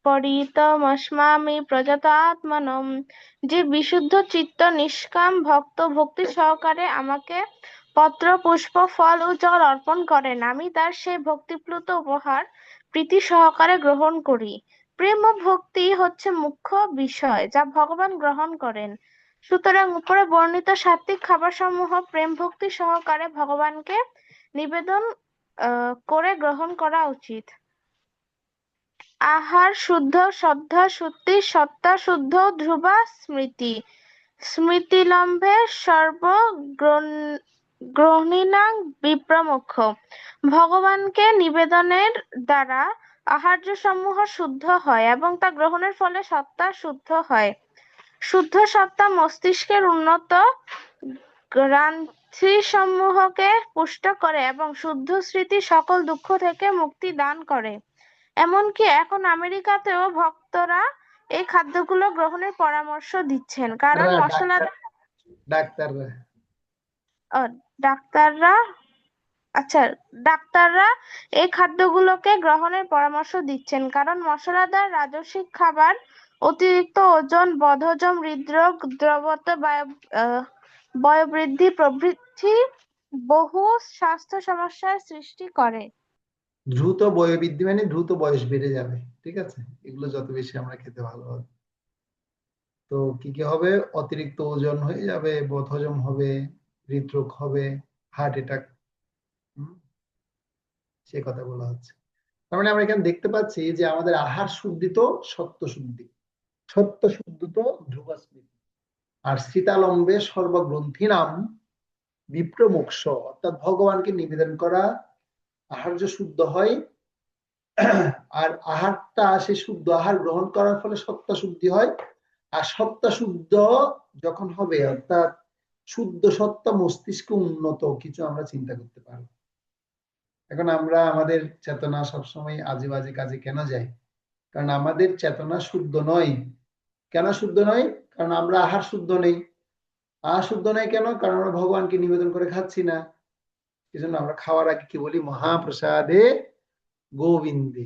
পরিতমস্মামি প্রজাত আত্মনম। যে বিশুদ্ধ চিত্ত নিষ্কাম ভক্ত ভক্তি সহকারে আমাকে পত্র পুষ্প ফল ও জল অর্পণ করেন, আমি তার সেই ভক্তিপ্লুত উপহার প্রীতি সহকারে গ্রহণ করি। প্রেম ও ভক্তি হচ্ছে মুখ্য বিষয় যা ভগবান গ্রহণ করেন। সুতরাং উপরে বর্ণিত সাত্বিক খাবারসমূহ প্রেম ভক্তি সহকারে ভগবানকে নিবেদন করে গ্রহণ করা উচিত। আহার শুদ্ধ, শ্রদ্ধা শুদ্ধি, সত্তা শুদ্ধ, ধ্রুবা স্মৃতি, স্মৃতিলম্বে সর্বগ্রহণীনাং বিপ্রমুখ। ভগবানকে নিবেদনের দ্বারা আহার্য সমূহ শুদ্ধ হয় এবং তা গ্রহণের ফলে সত্তা শুদ্ধ হয়। শুদ্ধ সত্তা মস্তিষ্কের উন্নত গ্রন্থিসমূহকে পুষ্ট করে এবং শুদ্ধ স্মৃতি সকল দুঃখ থেকে মুক্তি দান করে। এমনকি এখন আমেরিকাতেও ভক্তরা এই খাদ্যগুলো গ্রহণের পরামর্শ দিচ্ছেন, কারণ মশলাদার ডাক্তাররা ডাক্তাররা ডাক্তাররা এই খাদ্যগুলোকে গ্রহণের পরামর্শ দিচ্ছেন, কারণ মশলাদার রাজসিক খাবার অতিরিক্ত ওজন, বদহজম, হৃদরোগ, বয়োবৃদ্ধি প্রভৃতি বহু স্বাস্থ্য সমস্যার সৃষ্টি করে। দ্রুত বয়োবৃদ্ধি মানে দ্রুত বয়স বেড়ে যাবে, ঠিক আছে? এগুলো যত বেশি আমরা খেতে ভালো হবে, তো কি কি হবে? অতিরিক্ত ওজন হয়ে যাবে, বদহজম হবে, হৃদরোগ হবে, হার্ট অ্যাটাক, সে কথা বলা হচ্ছে। তার মানে আমরা এখানে দেখতে পাচ্ছি যে আমাদের আহার শুদ্ধিত সত্য শুদ্ধি, সত্য শুদ্ধিত ধ্রুব স্মৃতি, আর শীতালম্বে সর্বগ্রন্থি নাম বিপ্রমোক্ষ, অর্থাৎ ভগবানকে নিবেদন করা আহার্য শুদ্ধ হয়। আর আহারটা, সেই শুদ্ধ আহার গ্রহণ করার ফলে সত্তা শুদ্ধি হয়, আর সত্তা শুদ্ধ যখন হবে, অর্থাৎ শুদ্ধ সত্তা মস্তিষ্কে উন্নত কিছু আমরা চিন্তা করতে পারবো। এখন আমরা আমাদের চেতনা সবসময় আজে বাজে কাজে কেন যাই? কারণ আমাদের চেতনা শুদ্ধ নয়। কেন শুদ্ধ নয়? কারণ আমরা আহার শুদ্ধ নেই। আহার শুদ্ধ নয় কেন? কারণ আমরা ভগবানকে নিবেদন করে খাচ্ছি না। এই জন্য আমরা খাওয়ার আগে কি বলি? মহাপ্রসাদে গোবিন্দে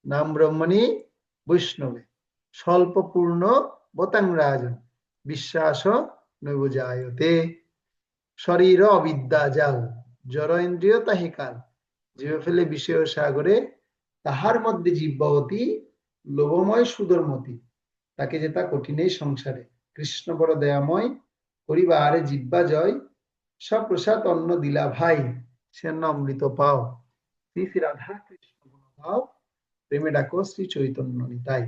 নাম ব্রহ্মণী বৈষ্ণবে স্বল্প পূর্ণ বতাং রাজন বিশ্বাস নৈব জায়তে শরীর অবিদ্যা যাও জড় ইন্দ্রিয় তাহি কাল জীবে ফেলে বিষয় সাগরে তাহার মধ্যে জিহ্বাবতী লোভময় সুদর্মতি তাকে যেতা কঠিনেই সংসারে কৃষ্ণ বড় দয়াময় পরিবারে জিহ্বা জয় সপ্রসাদ অন্ন দিলা ভাই সে অমৃত পাও শ্রী শ্রী রাধা কৃষ্ণ গুণভাব প্রেমে ডাকো শ্রী চৈতন্য নিতাই।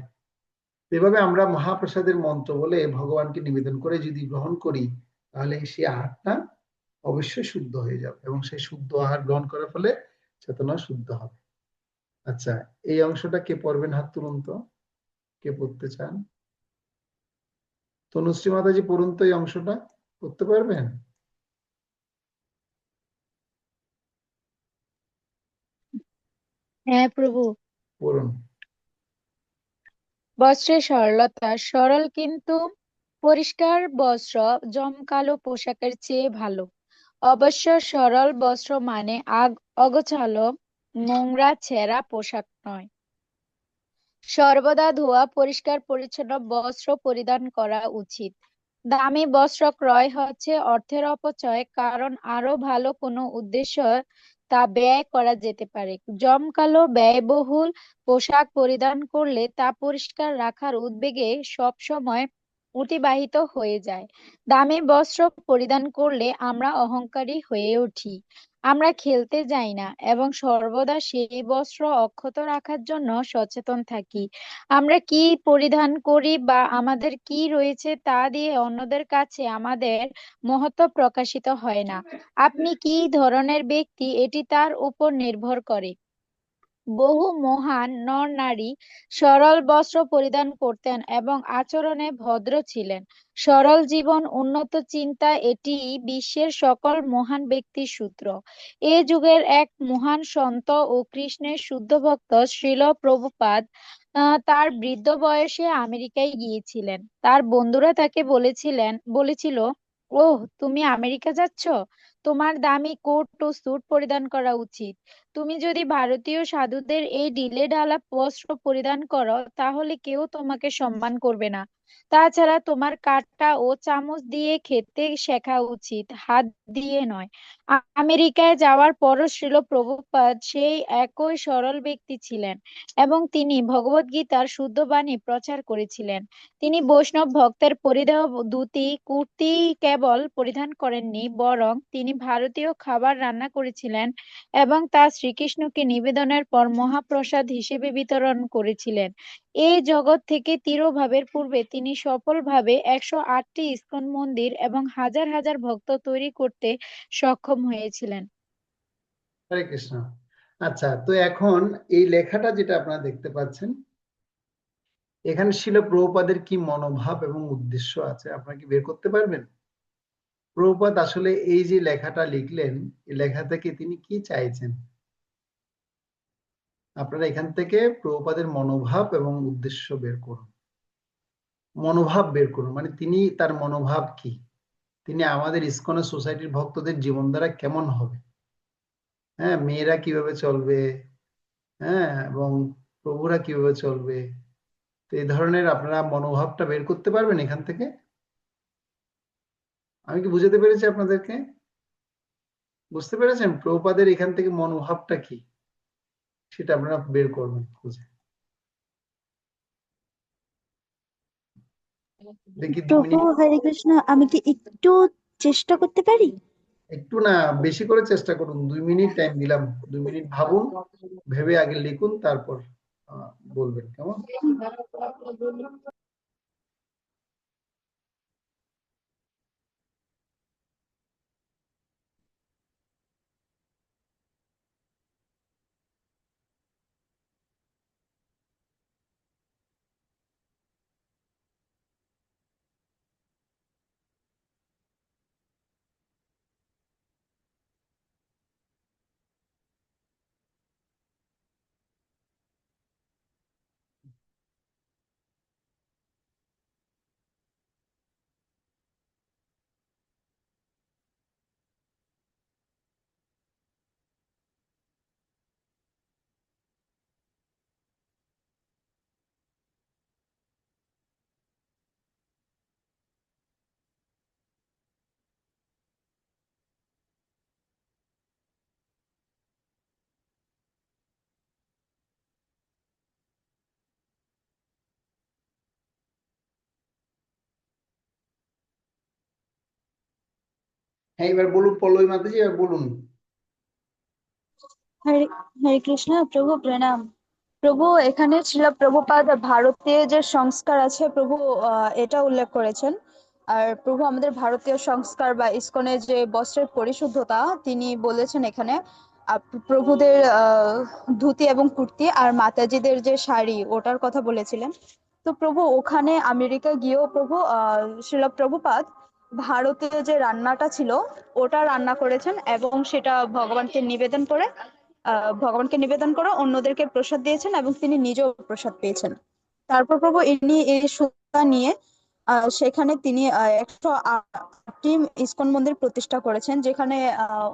এভাবে আমরা মহাপ্রসাদের মন্ত্র বলে ভগবানকে নিবেদন করে যদি গ্রহণ করি, তাহলে সেই আহারটা অবশ্যই শুদ্ধ হয়ে যাবে এবং সেই শুদ্ধ আহার গ্রহণ করার ফলে চেতনা শুদ্ধ হবে। আচ্ছা, এই অংশটা কে পড়বেন? হাত তুলুন তো, কে পড়তে চান? তনুশ্রী মাতাজি পড়ুন তো, এই অংশটা পড়তে পারবেন? হ্যাঁ প্রভু। পড়ুন। বস্ত্রের সরলতা, সরল কিন্তু পরিষ্কার বস্ত্র জমকালো পোশাকের চেয়ে ভালো। অবশ্য সরল বস্ত্র মানে অগোছালো নোংরা ছেঁড়া পোশাক নয়। সর্বদা ধোয়া পরিষ্কার পরিচ্ছন্ন বস্ত্র পরিধান করা উচিত। দামি বস্ত্র ক্রয় হচ্ছে অর্থের অপচয়, কারণ আরো ভালো কোনো উদ্দেশ্য তা ব্যয় করা যেতে পারে। জমকালো ব্যয়বহুল পোশাক পরিধান করলে তা পরিষ্কার রাখার উদ্বেগে সব সময় অতিবাহিত হয়ে যায়। দামি বস্ত্র পরিধান করলে আমরা অহংকারী হয়ে উঠি। আমরা খেলতে যাই না এবং সর্বদা সেই বস্ত্র অক্ষত রাখার জন্য সচেতন থাকি। আমরা কি পরিধান করি বা আমাদের কি রয়েছে তা দিয়ে অন্যদের কাছে আমাদের মহত্ব প্রকাশিত হয় না। আপনি কি ধরনের ব্যক্তি এটি তার উপর নির্ভর করে। বহু মহান নর-নারী সরল বস্ত্র পরিধান করতেন এবং আচরণে ভদ্র ছিলেন। সরল জীবন, উন্নত চিন্তা এটিই বিশ্বের সকল মহান ব্যক্তির সূত্র। এ যুগের এক মহান সন্ত ও কৃষ্ণের শুদ্ধ ভক্ত শ্রীল প্রভুপাদ তার বৃদ্ধ বয়সে আমেরিকায় গিয়েছিলেন। তার বন্ধুরা তাকে বলেছিল, ওহ তুমি আমেরিকা যাচ্ছ, তোমার দামি কোট ও স্যুট পরিধান করা উচিত। তুমি যদি ভারতীয় সাধুদের এই ঢিলে ঢালা বস্ত্র পরিধান করো তাহলে কেউ তোমাকে সম্মান করবে না। তাছাড়া তোমার কাঁটা ও চামচ দিয়ে খেতে শেখা উচিত, হাত দিয়ে নয়। আমেরিকায় যাওয়ার পরও শ্রীল প্রভুপাদ সেই একই সরল ব্যক্তি ছিলেন এবং তিনি ভগবদ্গীতার শুদ্ধ বাণী প্রচার করেছিলেন। তিনি বৈষ্ণব ভক্তের পরিধেয় ধুতি কুর্তি কেবল পরিধান করেননি, বরং তিনি ভারতীয় খাবার রান্না করেছিলেন এবং তা শ্রীকৃষ্ণকে নিবেদনের পর মহাপ্রসাদ হিসেবে বিতরণ করেছিলেন। এই জগৎ থেকে তিরোভাবের পূর্বে তিনি সফলভাবে 108টি ইস্কন মন্দির এবং হাজার হাজার ভক্ত তৈরি করতে সক্ষম হয়েছিলেন। হরে কৃষ্ণ। আচ্ছা, তো এখন এই লেখাটা যেটা আপনারা দেখতে পাচ্ছেন, এখানে শিল প্রভুপাদের কি মনোভাব এবং উদ্দেশ্য আছে আপনারা কি বের করতে পারবেন? প্রভুপাদ আসলে এই যে লেখাটা লিখলেন, এই লেখা থেকে তিনি কি চাইছেন? আপনারা এখান থেকে প্রভুপাদের মনোভাব এবং উদ্দেশ্য বের করুন। মনোভাব বের করুন, মানে তিনি, তার মনোভাব কি, তিনি আমাদের ইসকনের সোসাইটির ভক্তদের জীবনধারা কেমন হবে, হ্যাঁ, মেয়েরা কিভাবে চলবে, হ্যাঁ, এবং প্রভুরা কিভাবে চলবে, তো এই ধরনের আপনারা মনোভাবটা বের করতে পারবেন এখান থেকে? আমি কি বুঝাতে পেরেছি আপনাদেরকে? বুঝতে পেরেছেন প্রভুপাদের এখান থেকে মনোভাবটা কি, সেটা আপনারা বের করবেন খুঁজে। দেখি 2 প্রভু মিনিট, হরে কৃষ্ণ, আমি কি একটু চেষ্টা করতে পারি? একটু না, বেশি করে চেষ্টা করুন। 2 মিনিট টাইম দিলাম, 2 মিনিট ভাবুন, ভেবে আগে লিখুন, তারপর বলবেন, কেমন? হ্যাঁ, এবার বলুন পল্লবী মাতাজি, এবার বলুন। হরে হরে কৃষ্ণ প্রভু, প্রণাম। প্রভু, এখানে ছিল প্রভুপাদ ভারতীয় যে সংস্কার আছে প্রভু, এটা উল্লেখ করেছেন। আর প্রভু আমাদের ভারতীয় সংস্কার বা ইসকনের যে বস্ত্রের পরিশুদ্ধতা তিনি বলেছেন এখানে। প্রভুদের ধুতি এবং কুর্তি আর মাতাজিদের যে শাড়ি ওটার কথা বলেছিলেন। তো প্রভু ওখানে আমেরিকা গিয়েও প্রভু শ্রীল প্রভুপাদ ভারতীয় যে রান্নাটা ছিল ওটা রান্না করেছেন এবং সেটা ভগবানকে নিবেদন করে অন্যদেরকে প্রসাদ দিয়েছেন এবং তিনি নিজেও প্রসাদ পেয়েছেন। তারপর প্রভু ইনি এই সুতা নিয়ে সেখানে তিনি 108টি ইসকন মন্দির প্রতিষ্ঠা করেছেন, যেখানে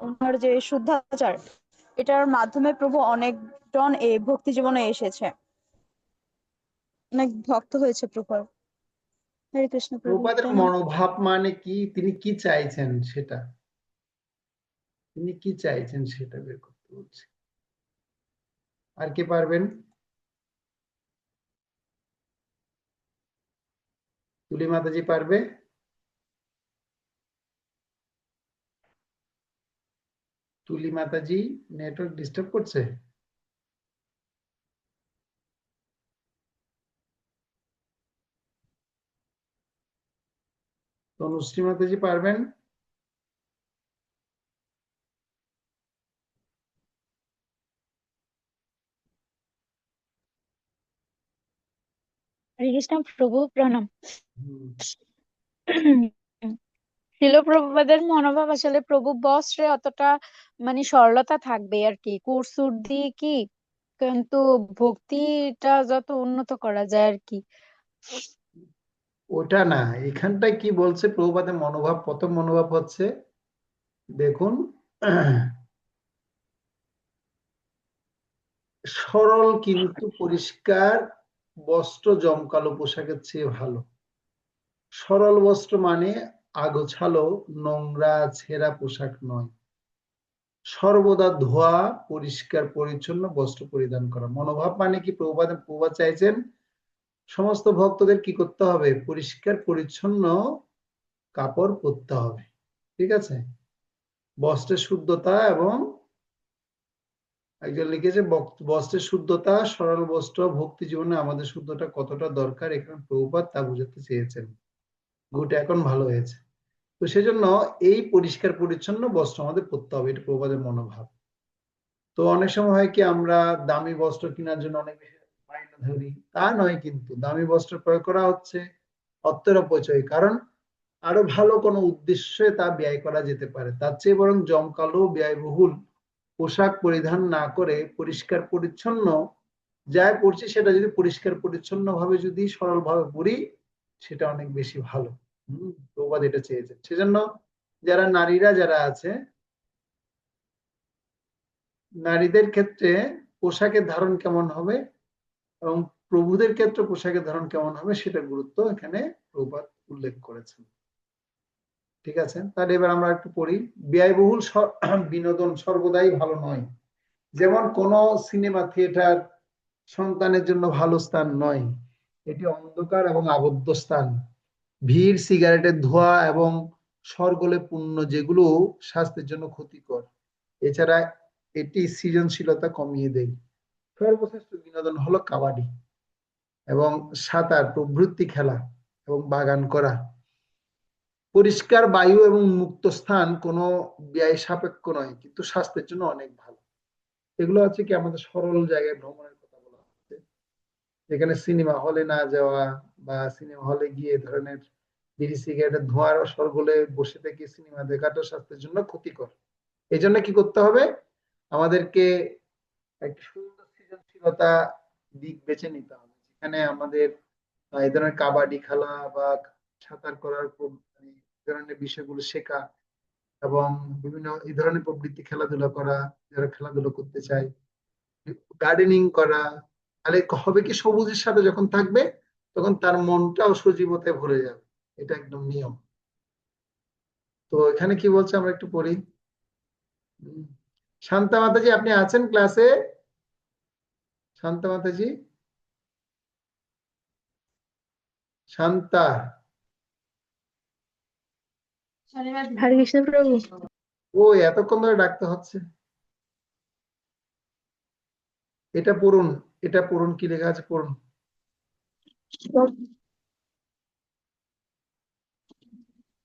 ওনার যে শুদ্ধাচার এটার মাধ্যমে প্রভু অনেকজন এই ভক্তি জীবনে এসেছে, অনেক ভক্ত হয়েছে প্রভু। হরে কৃষ্ণ প্রভু, প্রভুপাদের প্রণাম। মনোভাব মানে কি, তিনি কি চাইছেন সেটা, তিনি কি চাইছেন সেটা বের করতে বলছি। আর কে পারবেন? তুলি মাতাজি পারবে? তুলি মাতাজি, নেটওয়ার্ক ডিস্টার্ব করছে? তনুশ্রী মাতাজি পারবেন? হরে কৃষ্ণ প্রভু, প্রণাম। হুম। শিল প্রভুপাদের মনোভাব আসলে প্রভু বস্ত্রে অতটা মানে সরলতা থাকবে আর কি, কোট সুট দিয়ে কি, কিন্তু ভক্তিটা যত উন্নত করা যায় আর কি। ওটা না, এখানটায় কি বলছে প্রভুপাদের মনোভাব, প্রথম মনোভাব হচ্ছে দেখুন, সরল কিন্তু পরিষ্কার বস্ত্র জমকালো পোশাকের চেয়ে ভালো। সরল বস্ত্র মানে আগোছালো নোংরা ছেঁড়া পোশাক নয়, সর্বদা ধোয়া পরিষ্কার পরিচ্ছন্ন বস্ত্র পরিধান করা। মনোভাব মানে কি, প্রভুপাদ চাইছেন সমস্ত ভক্তদের কি করতে হবে, পরিষ্কার পরিচ্ছন্ন কাপড় পরতে হবে। ঠিক আছে, বস্ত্রের শুদ্ধতা, এবং একজন লিখেছে বস্ত্রের শুদ্ধতা, সরল বস্ত্র ভক্তি জীবনে আমাদের শুদ্ধতা কতটা দরকার, এখানে প্রভুপাদ তা বুঝাতে চেয়েছেন। গুড, এখন ভালো হয়েছে। তো সেজন্য এই পরিষ্কার পরিচ্ছন্ন বস্ত্র আমাদের পরতে হবে, এটা প্রভুপাদের মনোভাব। তো অনেক সময় হয় কি, আমরা দামি বস্ত্র কেনার জন্য অনেক বেশি বায়না ধরি, তা নয়, কিন্তু দামি বস্ত্র প্রয়োগ করা হচ্ছে অর্থের অপচয়, কারণ আরো ভালো কোনো উদ্দেশ্যে তা ব্যয় করা যেতে পারে। তার চেয়ে বরং জমকালো ব্যয়বহুল পোশাক পরিধান না করে পরিষ্কার পরিচ্ছন্ন যাই পড়ছি সেটা যদি পরিষ্কার পরিচ্ছন্ন ভাবে যদি সরল ভাবে পড়ি, সেটা অনেক বেশি ভালো। প্রভুপাদ এটা চেয়েছেন। সেজন্য যারা নারীরা যারা আছে, নারীদের ক্ষেত্রে পোশাকের ধারণ কেমন হবে এবং প্রভুদের ক্ষেত্রে পোশাকের ধারণ কেমন হবে, সেটা গুরুত্ব এখানে প্রভুপাদ উল্লেখ করেছেন। ঠিক আছে, তাহলে এবার আমরা একটু পড়ি। ব্যয়বহুল বিনোদন সর্বদাই ভালো নয়। যেমন কোন সিনেমা থিয়েটার সন্তানের জন্য ভালো স্থান নয়, এটি অন্ধকার এবং আবদ্ধ স্থান। ভিড়, সিগারেটের ধোঁয়া এবং শোরগোলে পূর্ণ, যেগুলো স্বাস্থ্যের জন্য ক্ষতিকর। এছাড়া এটি সৃজনশীলতা কমিয়ে দেয়। সর্বশ্রেষ্ঠ বিনোদন হলো কাবাডি এবং সাঁতার প্রভৃতি খেলা এবং বাগান করা। পরিষ্কার বায়ু এবং মুক্ত স্থান কোনো ব্যয় সাপেক্ষ নয়, কিন্তু স্বাস্থ্যের জন্য অনেক ভালো। এগুলো হচ্ছে কি আমাদের সরল জায়গায় ভ্রমণের কথা বলা হচ্ছে, যেখানে সিনেমা হলে না যাওয়া বা সিনেমা হলে গিয়ে ধরনের বিড়ি সিগারেটের ধোঁয়ার শোরগোলে বসে থেকে সিনেমা দেখাটা স্বাস্থ্যের জন্য ক্ষতিকর। এই জন্য কি করতে হবে, আমাদেরকে একটা সুন্দর সৃজনশীলতা দিক বেছে নিতে হবে, যেখানে আমাদের এই ধরনের কাবাডি খেলা বা সাঁতার করার ধরনের বিষয়গুলো শেখা এবং বিভিন্ন এই ধরনের প্রবৃত্তি খেলাধুলা করা, যারা খেলাধুলা করতে চায়, গার্ডেনিং করা। তাহলে হবে কি, সবুজের সাথে যখন থাকবে তখন তার মনটাও সজীবতায় ভরে যাবে, এটা একদম নিয়ম। তো এখানে কি বলছে আমরা একটু পড়ি। শান্তা মাতাজি, আপনি আছেন ক্লাসে? শান্তা মাতাজি, শান্তা। হরে কৃষ্ণ প্রভু। ও, এতক্ষণ ধরে ডাকতে হচ্ছে। এটা পড়ুন, এটা পড়ুন, কি লেখা আছে পড়ুন।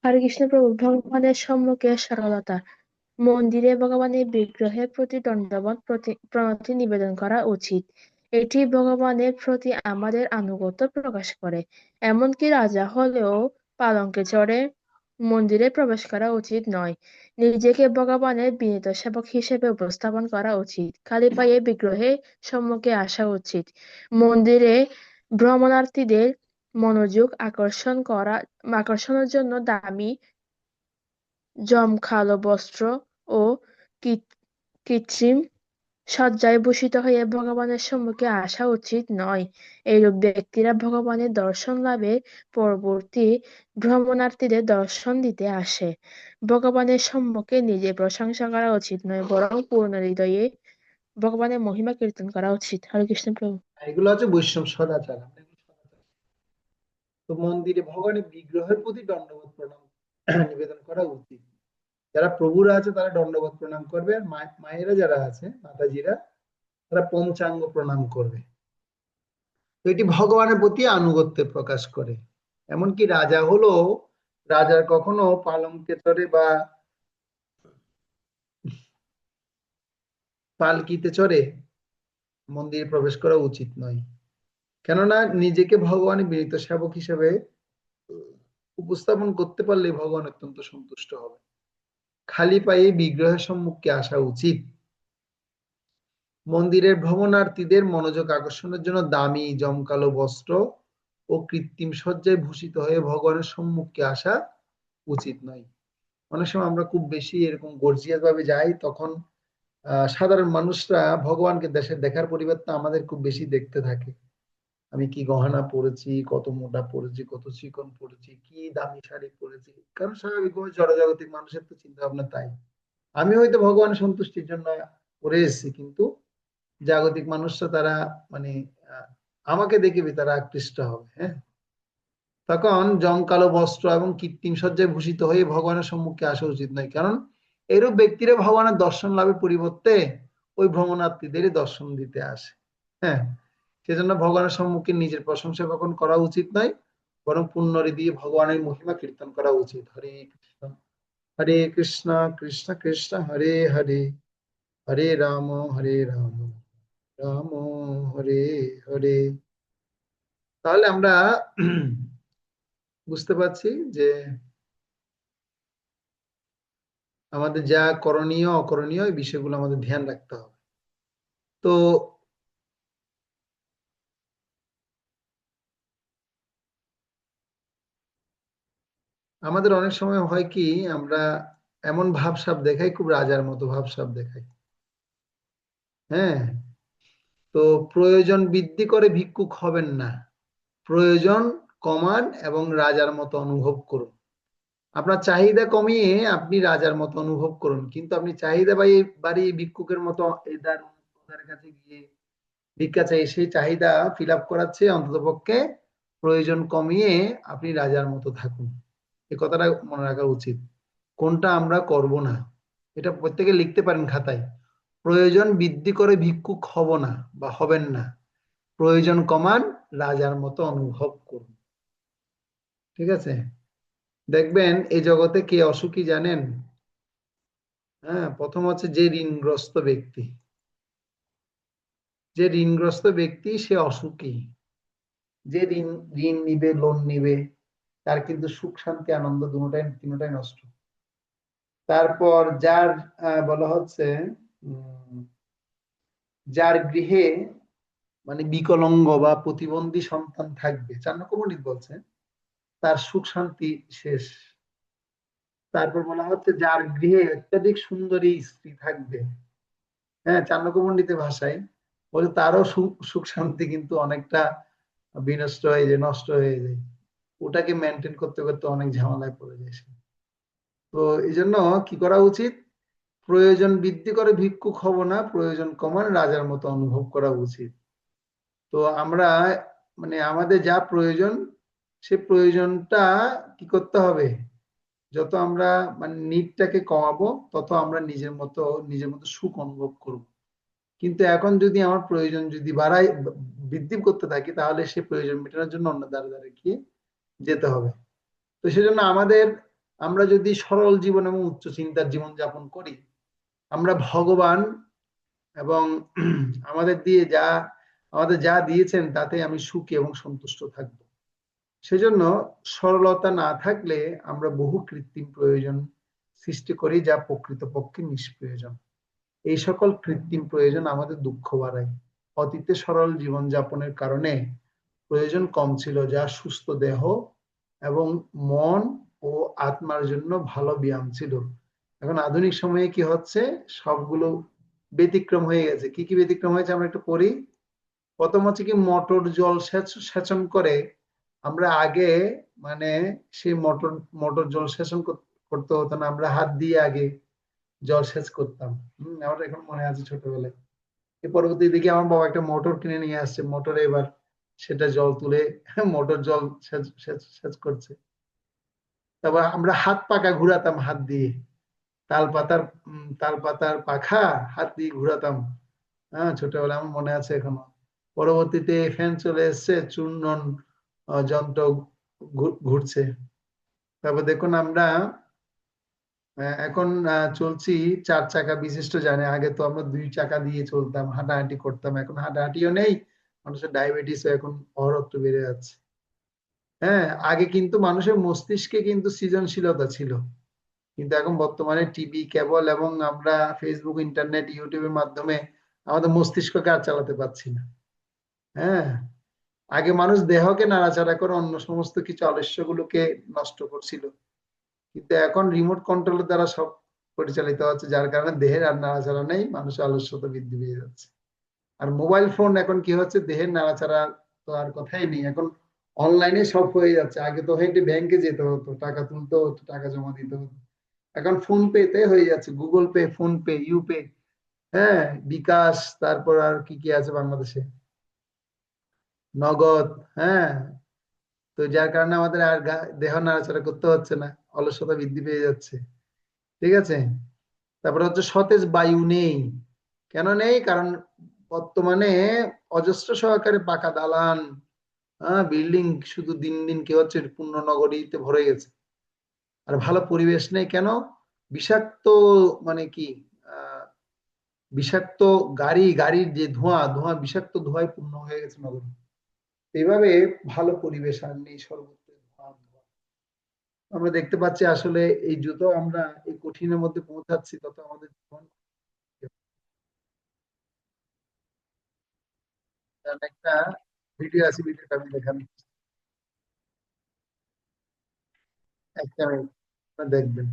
হরে কৃষ্ণ প্রভু। ভগবানের সম্মুখে সরলতা। মন্দিরে ভগবানের বিগ্রহের প্রতি দণ্ডবত প্রণতি নিবেদন করা উচিত। এটি ভগবানের প্রতি আমাদের আনুগত্য প্রকাশ করে। এমনকি রাজা হলেও পালঙ্কে চড়ে মন্দিরে প্রবেশ করা উচিত নয়। নিজেকে ভগবানের বিনীত সেবক হিসেবে উপস্থাপন করা উচিত। খালি পায়ে বিগ্রহের সম্মুখে আসা উচিত। মন্দিরে ভ্রমণার্থীদের মনোযোগ আকর্ষণের জন্য দামি জমকালো বস্ত্র ও কৃত্রিম সজ্জায় ভূষিত হয়ে ভগবানের সম্মুখে আসা উচিত নয়। এইরূপ ব্যক্তিরা ভগবানের দর্শন লাভের পরবর্তী ভ্রমণার্থীদের দর্শন দিতে আসে। ভগবানের সম্মুখে নিজে প্রশংসা করা উচিত নয়, বরং পূর্ণ হৃদয়ে ভগবানের মহিমা কীর্তন করা উচিত। হরে কৃষ্ণ প্রভু। এগুলো হচ্ছে বৈষ্ণব সদাচার। তো মন্দিরে ভগবানের বিগ্রহের প্রতি দণ্ডবত প্রণাম নিবেদন করা উচিত। যারা প্রভুরা আছে তারা দণ্ডবত প্রণাম করবে, আর মায়েরা যারা আছে, মাতাজিরা, তারা পঞ্চাঙ্গ প্রণাম করবে। তো এটি ভগবানের প্রতি আনুগত্যের প্রকাশ করে। এমনকি রাজা হলো, রাজার কখনো পালঙ্কে চড়ে বা পালকিতে চড়ে মন্দিরে প্রবেশ করা উচিত নয়, কেননা নিজেকে ভগবানের বিনীত সেবক হিসেবে উপস্থাপন করতে পারলে ভগবান অত্যন্ত সন্তুষ্ট হবে। খালি পায়ে বিগ্রহের সম্মুখে আসা উচিত। মন্দিরের ভ্রমণার্থীদের মনোযোগ আকর্ষণের জন্য দামি জমকালো বস্ত্র ও কৃত্রিম সজ্জায় ভূষিত হয়ে ভগবানের সম্মুখে আসা উচিত নয়। অনেক সময় আমরা খুব বেশি এরকম গর্জিয়াস ভাবে যাই, তখন সাধারণ মানুষরা ভগবানকে দেখার পরিবর্তে আমাদের খুব বেশি দেখতে থাকে। আমি কি গহনা পরেছি, কত মোটা পরেছি, কত চিকন পরেছি, কি দামি শাড়ি পরেছি, কারণ স্বাভাবিকভাবে জড়জাগতিক মানুষের তো চিন্তা ভাবনা তাই। আমি হয়তো ভগবানের সন্তুষ্টির জন্য পরে এসেছি, কিন্তু জাগতিক মানুষরা তারা মানে আমাকে দেখে তারা আকৃষ্ট হবে। হ্যাঁ, তখন জমকালো বস্ত্র এবং কৃত্রিম সজ্জায় ভূষিত হয়ে ভগবানের সম্মুখে আসা উচিত নয়, কারণ এরূপ ব্যক্তিরা ভগবানের দর্শন লাভের পরিবর্তে ওই ভ্রমণার্থীদেরই দর্শন দিতে আসে। হ্যাঁ, সেজন্য ভগবানের সম্মুখে নিজের প্রশংসা কখন করা উচিত নয়, বরং পুণ্যরে দিয়ে ভগবানের মহিমা কীর্তন করা উচিত। হরে কৃষ্ণ কৃষ্ণ কৃষ্ণ হরে হরে, হরে রাম রাম হরে হরে। তাহলে আমরা বুঝতে পারছি যে আমাদের যা করণীয় অকরণীয় এই বিষয়গুলো আমাদের ধ্যান রাখতে হবে। তো আমাদের অনেক সময় হয় কি, আমরা এমন ভাবসাব দেখাই, খুব রাজার মতো ভাবসাব দেখাই। হ্যাঁ, তো প্রয়োজন বৃদ্ধি করে ভিক্ষুক হবেন না, প্রয়োজন কমান এবং রাজার মতো অনুভব করুন। আপনার চাহিদা কমিয়ে আপনি রাজার মতো অনুভব করুন, কিন্তু আপনি চাহিদা বাড়িয়ে ভিক্ষুকের মতো এদার কাছে গিয়ে ভিক্ষা চাই, সেই চাহিদা ফিল আপ করাচ্ছে, অন্তত পক্ষে প্রয়োজন কমিয়ে আপনি রাজার মতো থাকুন। এই কথাটা মনে রাখা উচিত। কোনটা আমরা করব না, এটা প্রত্যেকে লিখতে পারেন খাতায়। প্রয়োজন বৃদ্ধি করে ভিক্ষুক হব না বা হবেন না, প্রয়োজন কমান, রাজার মতো অনুভব করুন। ঠিক আছে? দেখবেন এই জগতে কে অসুখী জানেন? হ্যাঁ, প্রথম হচ্ছে যে ঋণগ্রস্ত ব্যক্তি। যে ঋণগ্রস্ত ব্যক্তি সে অসুখী। যে ঋণ নিবে, লোন নিবে, তার কিন্তু সুখ শান্তি আনন্দ তিনটাই নষ্ট। তারপর যার বলা হচ্ছে যার গৃহে মানে বিকলাঙ্গ বা প্রতিবন্ধী সন্তান থাকবে, চাণক্য বলছে, তার সুখ শান্তি শেষ। তারপর বলা হচ্ছে যার গৃহে অত্যাধিক সুন্দরী স্ত্রী থাকবে, হ্যাঁ, চাণক্য ভাষায় বলে তারও সুখ শান্তি কিন্তু অনেকটা বিনষ্ট হয়ে যায়, নষ্ট হয়ে যায়। ওটাকে মেনটেন করতে করতে অনেক ঝামেলায় পড়ে যায় সে। তো এই জন্য কি করা উচিত? প্রয়োজন বৃদ্ধি করে ভিক্ষুক হব না, প্রয়োজন কমান, রাজার মতো অনুভব করা উচিত। তো আমরা মানে আমাদের যা প্রয়োজন, সে প্রয়োজনটা কি করতে হবে? যত আমরা মানে নিডটাকে কমাবো, তত আমরা নিজের মতো সুখ অনুভব করব। কিন্তু এখন যদি আমার প্রয়োজন যদি বৃদ্ধি করতে থাকি, তাহলে সে প্রয়োজন মেটানোর জন্য অন্য দ্বারে গিয়ে যেতে হবে। তো সেজন্য আমরা যদি সরল জীবন এবং উচ্চ চিন্তার জীবন যাপন করি, আমরা ভগবান এবং আমাদের যা দিয়েছেন তাতে আমি সুখী এবং সন্তুষ্ট থাকবো। সেজন্য সরলতা না থাকলে আমরা বহু কৃত্রিম প্রয়োজন সৃষ্টি করি, যা প্রকৃতপক্ষে নিষ্প্রয়োজন। এই সকল কৃত্রিম প্রয়োজন আমাদের দুঃখ বাড়ায়। অতীতে সরল জীবনযাপনের কারণে প্রয়োজন কম ছিল, যা সুস্থ দেহ এবং মন ও আত্মার জন্য ভালো ব্যায়াম ছিল। এখন আধুনিক সময়ে কি হচ্ছে, সবগুলো ব্যতিক্রম হয়ে গেছে। কি কি ব্যতিক্রম হয়েছে আমরা একটু পড়ি। প্রথম হচ্ছে কি, মোটর জল সেচন করে। আমরা আগে মানে সেই মোটর জল সেচন করতে হতো না, আমরা হাত দিয়ে আগে জল সেচ করতাম। আমার এখন মনে আছে ছোটবেলায়। এর পরবর্তী দিকে আমার বাবা একটা মোটর কিনে নিয়ে আসছে, মোটরে এবার সেটা জল তুলে মোটর জল সেচ করছে। তারপর আমরা হাত পাখা ঘুরাতাম, হাত দিয়ে তাল পাতার পাখা হাত দিয়ে ঘুরাতাম। হ্যাঁ, ছোটবেলায় আমার মনে আছে এখনো। পরবর্তীতে ফ্যান চলে এসছে, চূর্ণন যন্ত্র ঘুরছে। তারপর দেখুন আমরা এখন চলছি 4 চাকা বিশিষ্ট যানে। আগে তো আমরা 2 চাকা দিয়ে চলতাম, হাঁটাহাঁটি করতাম। এখন হাঁটাহাঁটিও নেই, মানুষের ডায়াবেটিস এখন অহরহ বেড়ে যাচ্ছে। হ্যাঁ, আগে কিন্তু মানুষের মস্তিষ্কে কিন্তু সৃজনশীলতা ছিল, কিন্তু এখন বর্তমানে টিভি, কেবল এবং আমরা ফেসবুক, ইন্টারনেট, ইউটিউবের মাধ্যমে আমাদের মস্তিষ্ককে আর চালাতে পারছি না। হ্যাঁ, আগে মানুষ দেহকে নাড়াচাড়া করে অন্য সমস্ত কিছু আলস্যগুলোকে নষ্ট করছিল, কিন্তু এখন রিমোট কন্ট্রোলের দ্বারা সব পরিচালিত হচ্ছে, যার কারণে দেহের আর নাড়াচাড়া নেই, মানুষের আলস্যতা বৃদ্ধি পেয়ে যাচ্ছে। আর মোবাইল ফোন এখন কি হচ্ছে, দেহের নাড়াচাড়া তো আর কথাই নেই, এখন অনলাইনে সব হয়ে যাচ্ছে। আগে তো হেঁটে ব্যাংকে যেতে হতো, টাকা তুলতে হতো, টাকা জমা দিতে হতো, এখন ফোন পে তে হয়ে যাচ্ছে, গুগল পে, ফোন পে, ইউপে, হ্যাঁ, বিকাশ, তারপর আর কি কি আছে বাংলাদেশে, নগদ, হ্যাঁ। তো যার কারণে আমাদের আর দেহ নাড়াচাড়া করতে হচ্ছে না, অলসতা বৃদ্ধি পেয়ে যাচ্ছে। ঠিক আছে। তারপরে হচ্ছে সতেজ বায়ু নেই। কেন নেই? কারণ বর্তমানে অজস্র সহকারে পাকা দালান, হ্যাঁ, বিল্ডিং শুধু দিন দিন কি হচ্ছে, পূর্ণ নগরীতে ভরে গেছে। আর ভালো পরিবেশ নেই। কেন? বিষাক্ত, মানে কি, আহ বিষাক্ত গাড়ির যে ধোঁয়া ধোঁয়া বিষাক্ত ধোঁয়ায় পূর্ণ হয়ে গেছে নগর। এইভাবে ভালো পরিবেশ আর নেই, সর্বত্র ধোঁয়া ধোঁয়া। আমরা দেখতে পাচ্ছি আসলে এই যত আমরা এই কঠিনের মধ্যে পৌঁছাচ্ছি, তত আমাদের জীবন একটা ভিডিও আছে, ভিডিওটা আমি দেখানো, একটা মিনিট, আপনারা দেখবেন।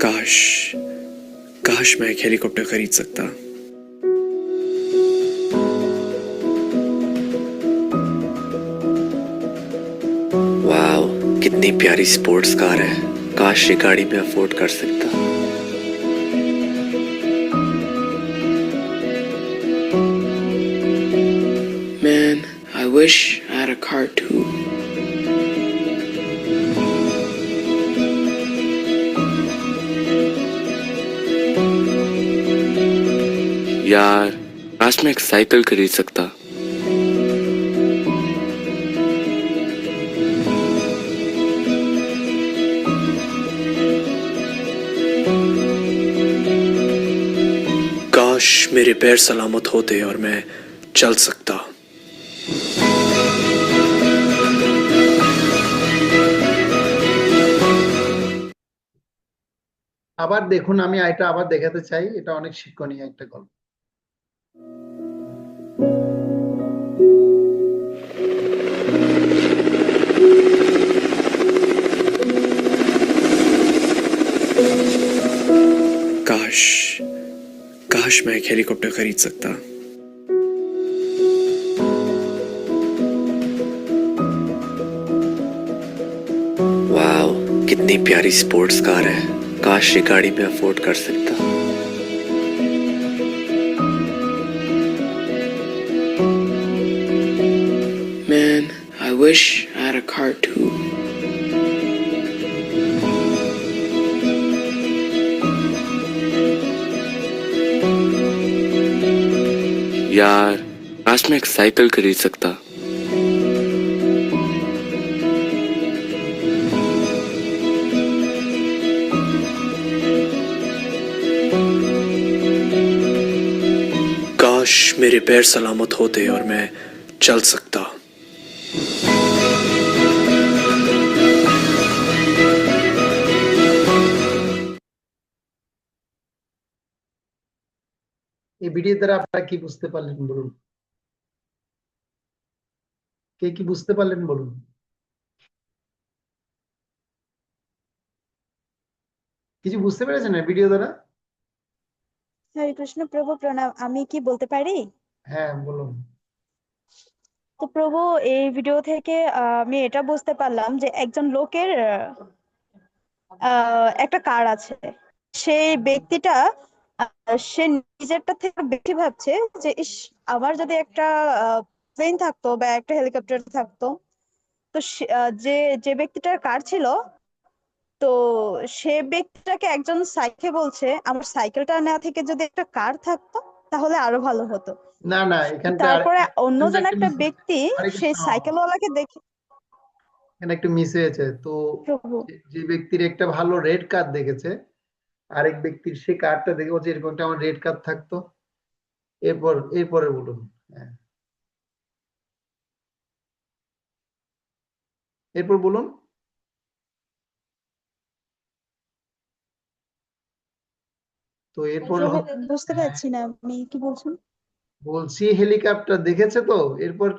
काश काश मैं एक हेलीकॉप्टर खरीद सकता। वाओ, कितनी प्यारी स्पोर्ट्स कार है। काश ये गाड़ी में अफोर्ड कर सकता। Man, I wish I had a car too. यार, काश मैं एक साइकिल खरीद सकता। काश मेरे पैर सलामत होते और मैं चल सकता। আবার দেখুন, আমি এটা আবার দেখাতে চাই, এটা অনেক শিক্ষণীয় একটা গল্প। काश काश मैं एक हेलीकॉप्टर खरीद सकता। वाओ, कितनी प्यारी स्पोर्ट्स कार है। काश ये गाड़ी में अफोर्ड कर सकता। Man, I wish I had a car too. यार, काश मैं एक साइकिल खरीद सकता। काश मेरे पैर सलामत होते और मैं चल सकता। এই ভিডিও দ্বারা আপনারা কি বুঝতে পারলেন বলুন? কে কি বুঝতে পারলেন বলুন? কিছু বুঝতে পেরেছেন এই ভিডিও দ্বারা? হরে কৃষ্ণ প্রভু প্রণাম, আমি কি বলতে পারি? হ্যাঁ, বলুন। তো প্রভু, এই ভিডিও থেকে আমি এটা বুঝতে পারলাম যে একজন লোকের একটা কার আছে। সেই ব্যক্তিটা সে নিজেরটা থেকে বেশি ভাবছে যে ইস, আমার যদি একটা প্লেন থাকতো বা একটা হেলিকপ্টার থাকতো। তো যে যে ব্যক্তিটার কার ছিল, তো সে ব্যক্তিটাকে একজন সাইকেল বলছে আমার সাইকেলটা না থেকে যদি একটা কার থাকতো তাহলে আরো ভালো হতো। না না, এখানটা তারপরে এখানটা অন্যজন একটা একটা মিস, ব্যক্তি হরে সেই কৃষ্ণ, সাইকেলওয়ালাকে দেখে, এখানে একটু মিস হয়েছে তো। প্রভু যে ব্যক্তির একটা ভালো রেড কার্ড দেখেছে, আরেক ব্যক্তির সে কার্ডটা দেখে বলছে এরকম একটা আমার রেড কার্ড থাকতো। এরপরে বলুন। হ্যাঁ, এরপর বলুন। তো এরপর প্রভু বুঝতে পারছি না আপনি কি বলছেন। বলছি হেলিকপ্টার দেখেছে তো, এরপর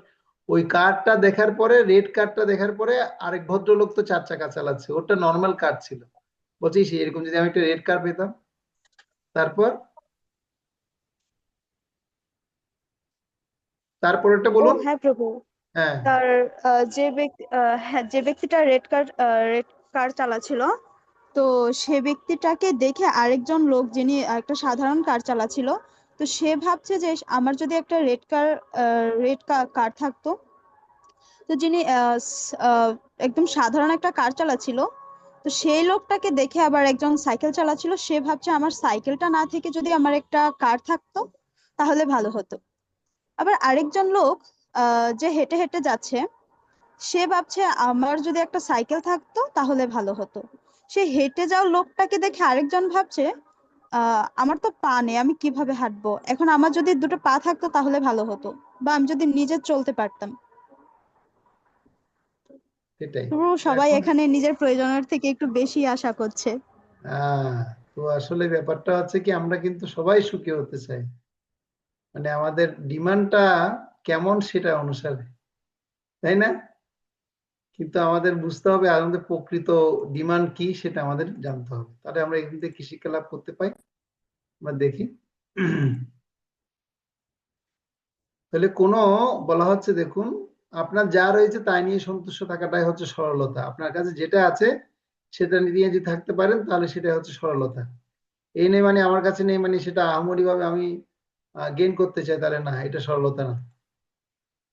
ওই কারটা দেখার পরে, রেড কারটা দেখার পরে আরেক ভদ্রলোক তো 4 চাকা চালাচ্ছে, ওটা নর্মাল কার ছিল। বলছি সে এরকম যদি আমি একটা রেড কার পেতাম, তারপর তারপরেরটা ও বলুন। হ্যাঁ প্রভু, হ্যাঁ, তার হ্যাঁ যে ব্যক্তিটা রেড কার চালাচ্ছিল, তো সে ব্যক্তিটাকে দেখে আরেকজন লোক যিনি একটা সাধারণ কার চালাচ্ছিল, তো সে ভাবছে যে আমার যদি একটা রেড কার থাকতো, তো যিনি একদম সাধারণ একটা কার চালাচ্ছিল, তো সেই লোকটাকে দেখে আবার একজন সাইকেল চালাচ্ছিল, সে ভাবছে আমার সাইকেলটা না থেকে যদি আমার একটা কার থাকতো তাহলে ভালো হতো। আবার আরেকজন লোক যে হেঁটে হেঁটে যাচ্ছে, সে ভাবছে আমার যদি একটা সাইকেল থাকতো তাহলে ভালো হতো। সে হেঁটে যাওয়া লোকটাকে দেখে আরেকজন ভাবছে আমার তো পা নেই, আমি কিভাবে হাঁটবো, এখন আমার যদি দুটো পা থাকতো তাহলে ভালো হতো, বা আমি যদি নিজে চলতে পারতাম। সেটাই। পুরো তো সবাই এখন এখানে নিজের প্রয়োজনের থেকে একটু বেশি আশা করছে। তো আসলে ব্যাপারটা হচ্ছে কি, আমরা কিন্তু সবাই সুখী হতে চাই, মানে আমাদের ডিমান্ডটা কেমন সেটা অনুসারে, তাই না? কিন্তু আমাদের বুঝতে হবে আমাদের প্রকৃত ডিমান্ড কি সেটা আমাদের জানতে হবে, তাহলে আমরা এখান থেকে কি শিক্ষা লাভ করতে পাই আমরা দেখি। তাহলে কোনো বলা হচ্ছে, দেখুন, আপনার যা রয়েছে তাই নিয়ে সন্তুষ্ট থাকাটাই হচ্ছে সরলতা। আপনার কাছে যেটা আছে সেটা নিয়ে যদি থাকতে পারেন তাহলে সেটা হচ্ছে সরলতা। এই নেই মানে আমার কাছে নেই মানে সেটা আহামরি ভাবে আমি গেইন করতে চাই, তাহলে না, এটা সরলতা না।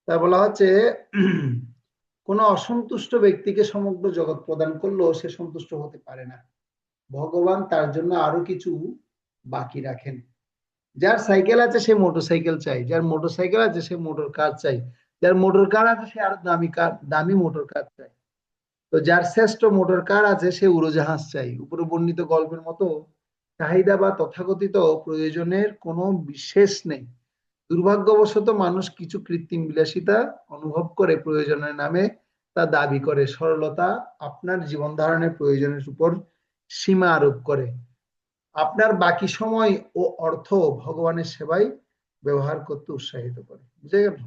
তা বলা হচ্ছে কোন অসন্তুষ্ট ব্যক্তিকে সমগ্র জগৎ প্রদান করলেও সে সন্তুষ্ট হতে পারে না, ভগবান তার জন্য আরো কিছু বাকি রাখেন। যার সাইকেল আছে সে মোটর সাইকেল চাই, যার মোটর সাইকেল আছে সে মোটর কার চাই, যার মোটর কার আছে সে আরো দামি মোটর কার চাই, তো যার শ্রেষ্ঠ মোটর কার আছে সে উড়োজাহাজ চাই। উপরে বর্ণিত গল্পের মতো চাহিদা বা তথাকথিত প্রয়োজনের কোনো বিশেষ নেই। দুর্ভাগ্যবশত মানুষ কিছু কৃত্রিম বিলাসিতা অনুভব করে প্রয়োজনের নামে তা দাবি করে। সরলতা আপনার জীবন ধারণের প্রয়োজনের উপর সীমা আরোপ করে, আপনার বাকি সময় ও অর্থ ভগবানের সেবায় ব্যবহার করতে উৎসাহিত করে। বুঝে গেল?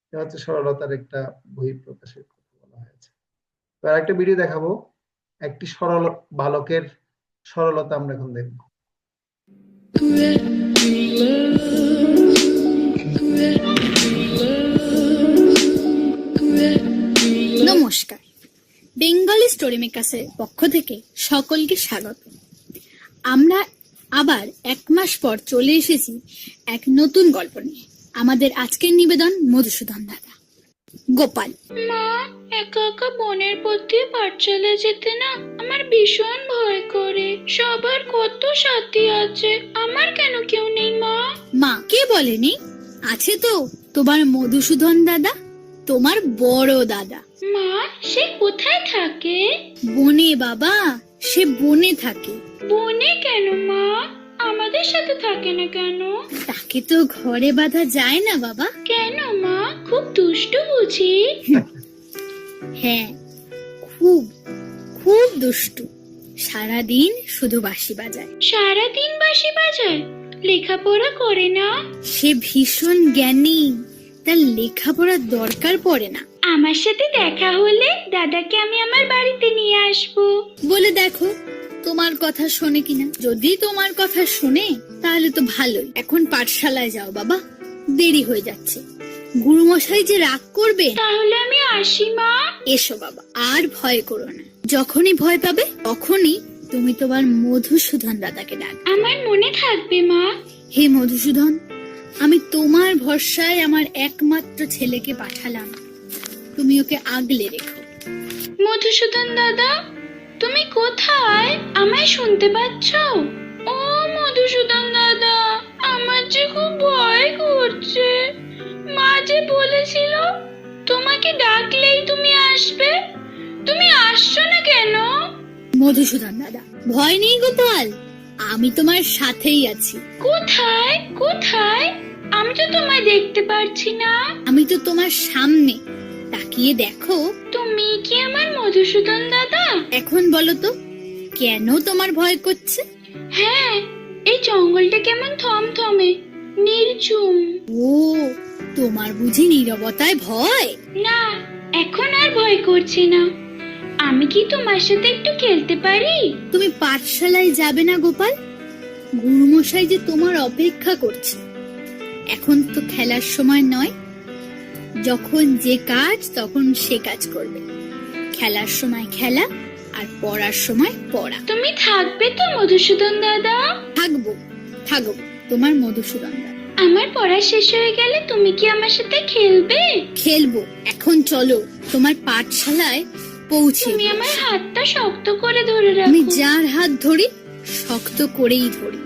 এটা হচ্ছে সরলতার একটা বহিঃপ্রকাশের কথা বলা হয়েছে। তো আরেকটা ভিডিও দেখাবো, একটি সরল বালকের সরলতা আমরা এখন দেখবো। নমস্কার, বেঙ্গলি স্টোরি মেকার্সের পক্ষ থেকে সকলকে স্বাগত। আমরা আবার 1 মাস পর চলে এসেছি এক নতুন গল্প নিয়ে। আমাদের আজকের নিবেদন মধুসূদন দাদা। গোপাল। মা, একা একা বনের পথ দিয়ে পাঠশালায় যেতে না আমার ভীষণ ভয় করে। সবার কত সাথী আছে, আমার কেন কেউ নেই? মা, মা কে বলেনি? আছে তো তোমার মধুসূদন দাদা, তোমার বড় দাদা। মা, সে কোথায় থাকে? বনে বাবা, সে বনে থাকে। বনে কেন মা? আমাদের সাথে থাকে না কেন? তাকে তো ঘরে বাঁধা যায় না বাবা। কেন মা, খুব দুষ্টু বুঝি? হ্যাঁ, খুব খুব দুষ্টু। সারাদিন শুধু বাঁশি বাজায়। সারাদিন বাঁশি বাজায়? লেখাপড়া করে না? সে ভীষণ জ্ঞানী, তার লেখাপড়ার দরকার পড়ে না। আমার সাথে দেখা হলে দাদাকে আমি আমার বাড়িতে নিয়ে আসবো। বলে দেখো তোমার কথা শোনে কিনা। যদি তোমার কথা শোনে তাহলে তো ভালোই। এখন পাঠশালায় যাও বাবা, দেরি হয়ে যাচ্ছে। গুরুমশাই যে রাগ করবে। তাহলে আমি আসি মা। এসো বাবা, আর ভয় করো না। যখনই ভয় পাবে তখনই তুমি তোমার মধুসূদন দাদাকে ডাক। আমার মনে থাকবে মা। হে মধুসূদন, আমি তোমার ভরসায় আমার একমাত্র ছেলেকে পাঠালাম, তুমি ওকে আগলে রেখো। মধুসূদন দাদা, তুমি কোথায়? আমায় শুনতে পাচ্ছ? ও মধুসূদন দাদা, আমার যে খুব ভয় করছে। মা যে বলেছিল তোমাকে ডাকলেই তুমি আসবে, তুমি আসছো না কেন? মধুসূদন দাদা, ভয় নেই গোপাল, আমি তোমার সাথেই আছি। কোথায় কোথায়? আমি তো তোমায় দেখতে পারছি না। আমি তো তোমার সামনে, তাকিয়ে দেখো। তুমি কি আমার মধুসূদন দাদা? এখন বলো তো, কেন তোমার ভয় করছে? হ্যাঁ, এই জঙ্গলটা কেমন থমথমে, নির্ঝুম। ও, তোমার বুঝি নীরবতায় ভয়? না, এখন আর ভয় করছে না। আমি কি তোমার সাথে একটু খেলতে পারি? তুমি পাঠশালায় যাবে না গোপাল? গুরুমশাই যে তোমার অপেক্ষা করছে। এখন তো খেলার সময় নয়, যখন যে কাজ তখন সে কাজ করবে। খেলার সময় খেলা, আর পড়ার সময় পড়া। তুমি থাকবে তো মধুসূদন দাদা? থাকবো থাকবো, তোমার মধুসূদন দাদা। আমার পড়া শেষ হয়ে গেলে তুমি কি আমার সাথে খেলবে? খেলবো। এখন চলো, তোমার পাঠশালায় পৌঁছে। তুমি আমার হাতটা শক্ত করে ধরে রাখো। আমি যার হাত ধরি শক্ত করেই ধরি,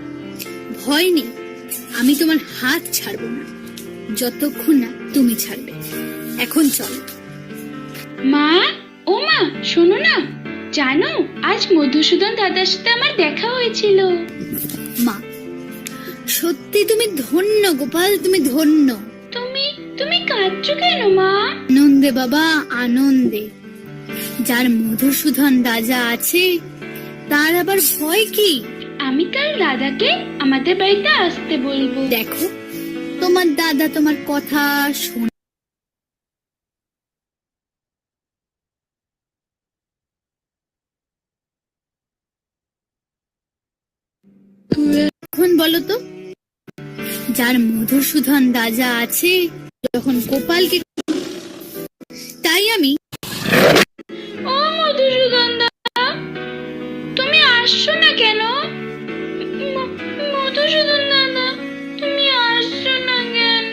ভয় নেই। আমি তোমার হাত ছাড়বো না যতক্ষণ না তুমি ছাড়বে। এখন চলো। মা, ও মা, শোনো না, জানো আজ মধুসূদন দাদার সাথে আমার দেখা হয়েছিল। মা, সত্যি তুমি ধন্য গোপাল, তুমি ধন্য। তুমি তুমি কাঁদছো কেন মা? আনন্দে বাবা, আনন্দে। যার মধুসূদন দাদা আছে তার আবার ভয় কি? আমি কাল দাদাকে আমাদের বাড়িতে আসতে বলবো। দেখো, তোমার দাদা তোমার কথা শোনে। এখন বলো তো, যার মধুসূদন দাদা আছে যখন গোপালকে, তাই আমি। ও মধুসূদন দাদা, তুমি আসছো না কেন? মধুসূদন দাদা, তুমি আসছো না কেন?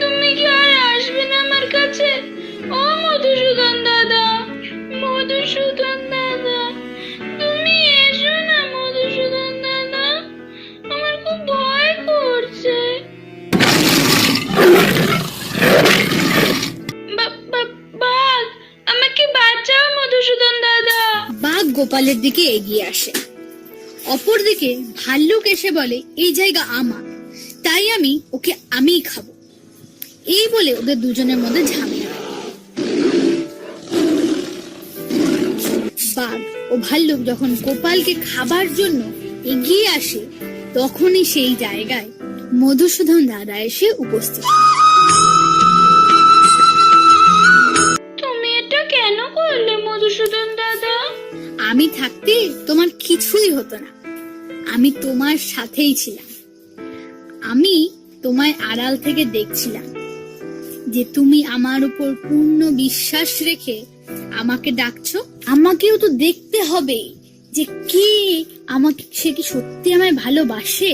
তুমি কি আর আসবে না আমার কাছে? ও মধুসূদন দাদা, মধুসূদন দাদা, তুমি এসো না মধুসূদন দাদা, আমার খুব ভয় করছে। বাঘ, আমাকে বাঁচাও মধুসূদন দাদা। বাঘ গোপালের দিকে এগিয়ে আসে। অপরদিকে ভাল্লুক এসে বলে, এই জায়গা আমার, তাই আমি ওকে আমিই খাবো। এই বলে ওদের দুজনের মধ্যে ঝামেলা হয়। বাঘ ও ভাল্লুক যখন গোপালকে খাবার জন্য এগিয়ে আসে, তখনই সেই জায়গায় মধুসূদন দাদা এসে উপস্থিত। তুমি এটা কেন করলে মধুসূদন দাদা? আমি থাকতে তোমার কিছুই হতো না, আমি তোমার সাথেই ছিলাম। আমি তোমায় আড়াল থেকে দেখছিলাম যে তুমি আমার উপর পূর্ণ বিশ্বাস রেখে আমাকে ডাকছো। আমাকেও তো দেখতে হবে যে কে আমাকে, সে কি সত্যি আমায় ভালোবাসে।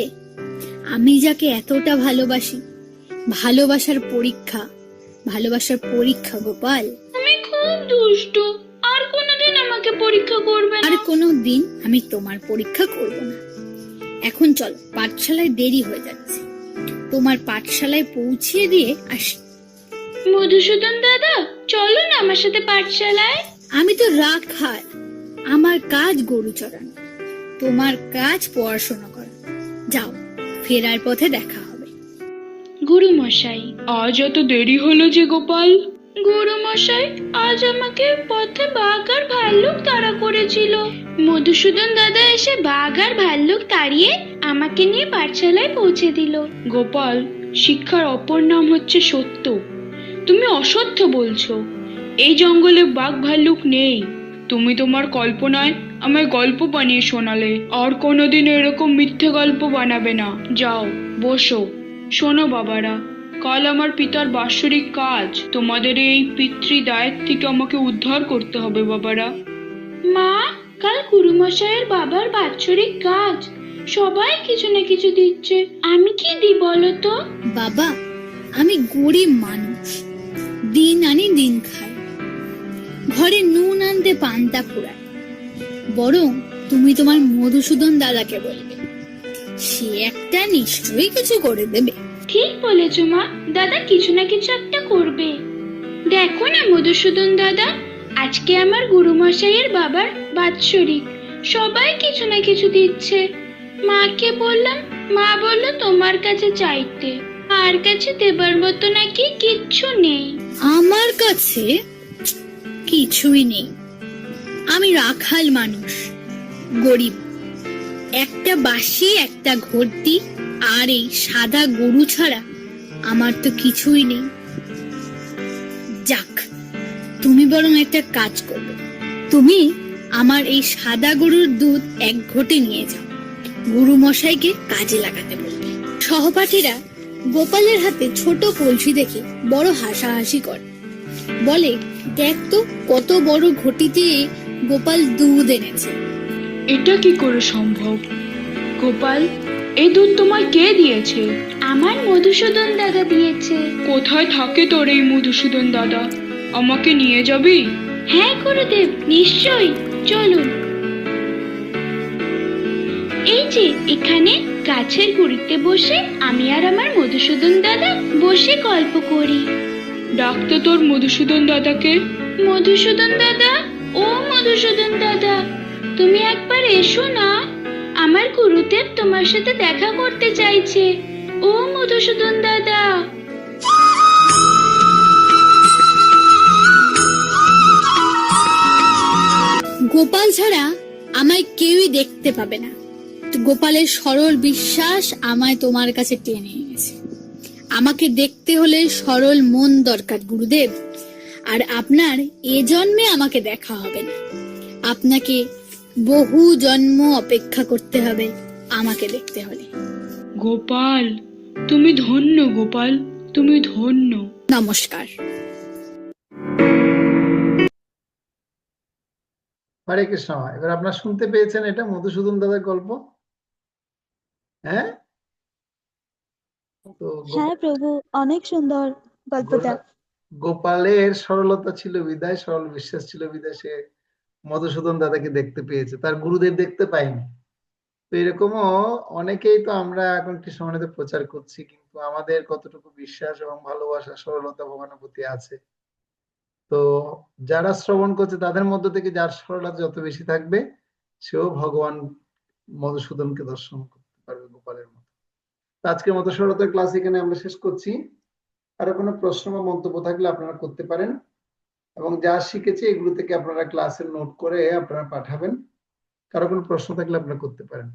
আমি যাকে এতটা ভালোবাসি, ভালোবাসার পরীক্ষা গোপাল। আমি খুব দুষ্টু, আর কোনোদিন আমাকে পরীক্ষা করবে না। আর কোনোদিন আমি তোমার পরীক্ষা করব না। এখন চলো, পাঠশালায় দেরি হয়ে যাচ্ছে, তোমার পাঠশালায় পৌঁছিয়ে দিয়ে আসি। মধুসূদন দাদা, চলো না আমার সাথে পাঠশালায়। আমি তো রাখাল, আমার কাজ গরু চড়ানো, তোমার কাজ পড়াশোনা করা। যাও, ফেরার পথে দেখা হবে। গুরু মশাই, আজ এত দেরি হলো যে গোপাল? গুরু মশাই, আজ আমাকে পথে বাঘ আর ভাল্লুক তাড়া করেছিল। মধুসূদন দাদা এসে বাঘ আর ভাল্লুক তাড়িয়ে আমাকে নিয়ে পাঠশালায় পৌঁছে দিল। গোপাল, শিক্ষার অপর নাম হচ্ছে সত্য। তুমি অসত্য বলছো। এই জঙ্গলে বাঘ ভাল্লুক নেই। তুমি তোমার কল্পনায় আমায় গল্প বানিয়ে শোনালে। আর কোনোদিন এরকম মিথ্যে গল্প বানাবে না। যাও, বসো। শোনো বাবারা, কাল আমার পিতার বাৎসরিক কাজ। তোমাদের এই পিতৃ দায়ের থেকে আমাকে উদ্ধার করতে হবে বাবারা। মা, কাল গুরুমশাইয়ের বাবার বাৎসরিক কাজ। সবাই কিছু না কিছু দিচ্ছে, আমি কি দিই বলো তো? বাবা, আমি গরিব মানুষ, দিন আনি দিন খাই, ঘরে নুন আনতে পান্তা ফুরায়। বরং তুমি তোমার মধুসূদন দাদাকে বলবে, সে একটা নিশ্চয়ই কিছু করে দেবে। ঠিক বলেছো মা, দাদা কিছু না কিছু একটা করবে। দেখো না মধুসূদন দাদা, আজকে আমার গুরুমশাইয়ের বাবার বাৎসরিক, সবাই কিছু না কিছু দিচ্ছে। মাকে বললাম, মা বলল তোমার কাছে চাইতে, আর কাছে দেবার মতো নাকি কিচ্ছু নেই। আমার কাছে কিছুই নেই, আমি রাখাল মানুষ, গরিব, একটা বাঁশি, একটা ঘটি আর এই সাদা গরু ছাড়া আমার তো কিছুই নেই। যাক, তুমি বরং একটা কাজ করবে, তুমি আমার এই সাদা গরুর দুধ 1 ঘটি নিয়ে যাও, গুরু মশাইকে কাজে লাগাতে বলবে। সহপাঠীরা গোপালের হাতে ছোট কলসি দেখে বড় হাসাহাসি করে, বলে, দেখ তো কত বড় ঘটিতে গোপাল দুধ এনেছে। এটা কি করে সম্ভব? গোপাল, এই দুধ তোমায় কে দিয়েছে? আমার মধুসূদন দাদা দিয়েছে। কোথায় থাকে তোর এই মধুসূদন দাদা? আমাকে নিয়ে যাবি? হ্যাঁ গুরুদেব, নিশ্চয়ই, চলুন। এই যে এখানে গাছের গুড়িতে বসে আমি আর আমার মধুসূদন দাদা বসে গল্প করি। ডাকতে তোর মধুসূদন দাদাকে। মধুসূদন দাদা, ও মধুসূদন দাদা, তুমি একবার এসো না, আমার গুরুদেব তোমার সাথে দেখা করতে চাইছে। ও মধুসূদন দাদা। গোপাল ছাড়া আমায় কেউই দেখতে পাবে না। গোপালের সরল বিশ্বাস আমায় তোমার কাছে টেনে এনেছে। আমাকে দেখতে হলে সরল মন দরকার গুরুদেব, আর আপনার এ জন্মে আমাকে দেখা হবে না, আপনাকে বহু জন্ম অপেক্ষা করতে হবে আমাকে দেখতে হলে। গোপাল, তুমি ধন্য গোপাল, তুমি ধন্য। নমস্কার। হরে কৃষ্ণ। এবার আপনারা শুনতে পেয়েছেন এটা মধুসূদন দাদার গল্প? হ্যাঁ, তো হ্যাঁ প্রভু, অনেক সুন্দর গল্পটা। গোপালের সরলতা ছিল বিদায়, সরল বিশ্বাস ছিল বিদায় সে মধুসূদন দাদাকে দেখতে পেয়েছে, তার গুরুদেব দেখতে পায়নি। তো এরকমও অনেকেই তো আমরা এখন কৃষ্ণবাণীতে প্রচার করছি, কিন্তু আমাদের কতটুকু বিশ্বাস এবং ভালোবাসা, সরলতা ভগবানের প্রতি আছে। তো যারা শ্রবণ করছে তাদের মধ্য থেকে যার সরলতা যত বেশি থাকবে, সেও ভগবান মধুসূদনকে দর্শন করতে পারবে গোপালের মতো। আজকের মতো সরলতার ক্লাস এখানে আমরা শেষ করছি। আরো কোনো প্রশ্ন বা মন্তব্য থাকলে আপনারা করতে পারেন, এবং যা শিখেছি এগুলো থেকে আপনারা ক্লাসের নোট করে আপনারা পাঠাবেন। কারো কোনো প্রশ্ন থাকলে আপনারা করতে পারেন।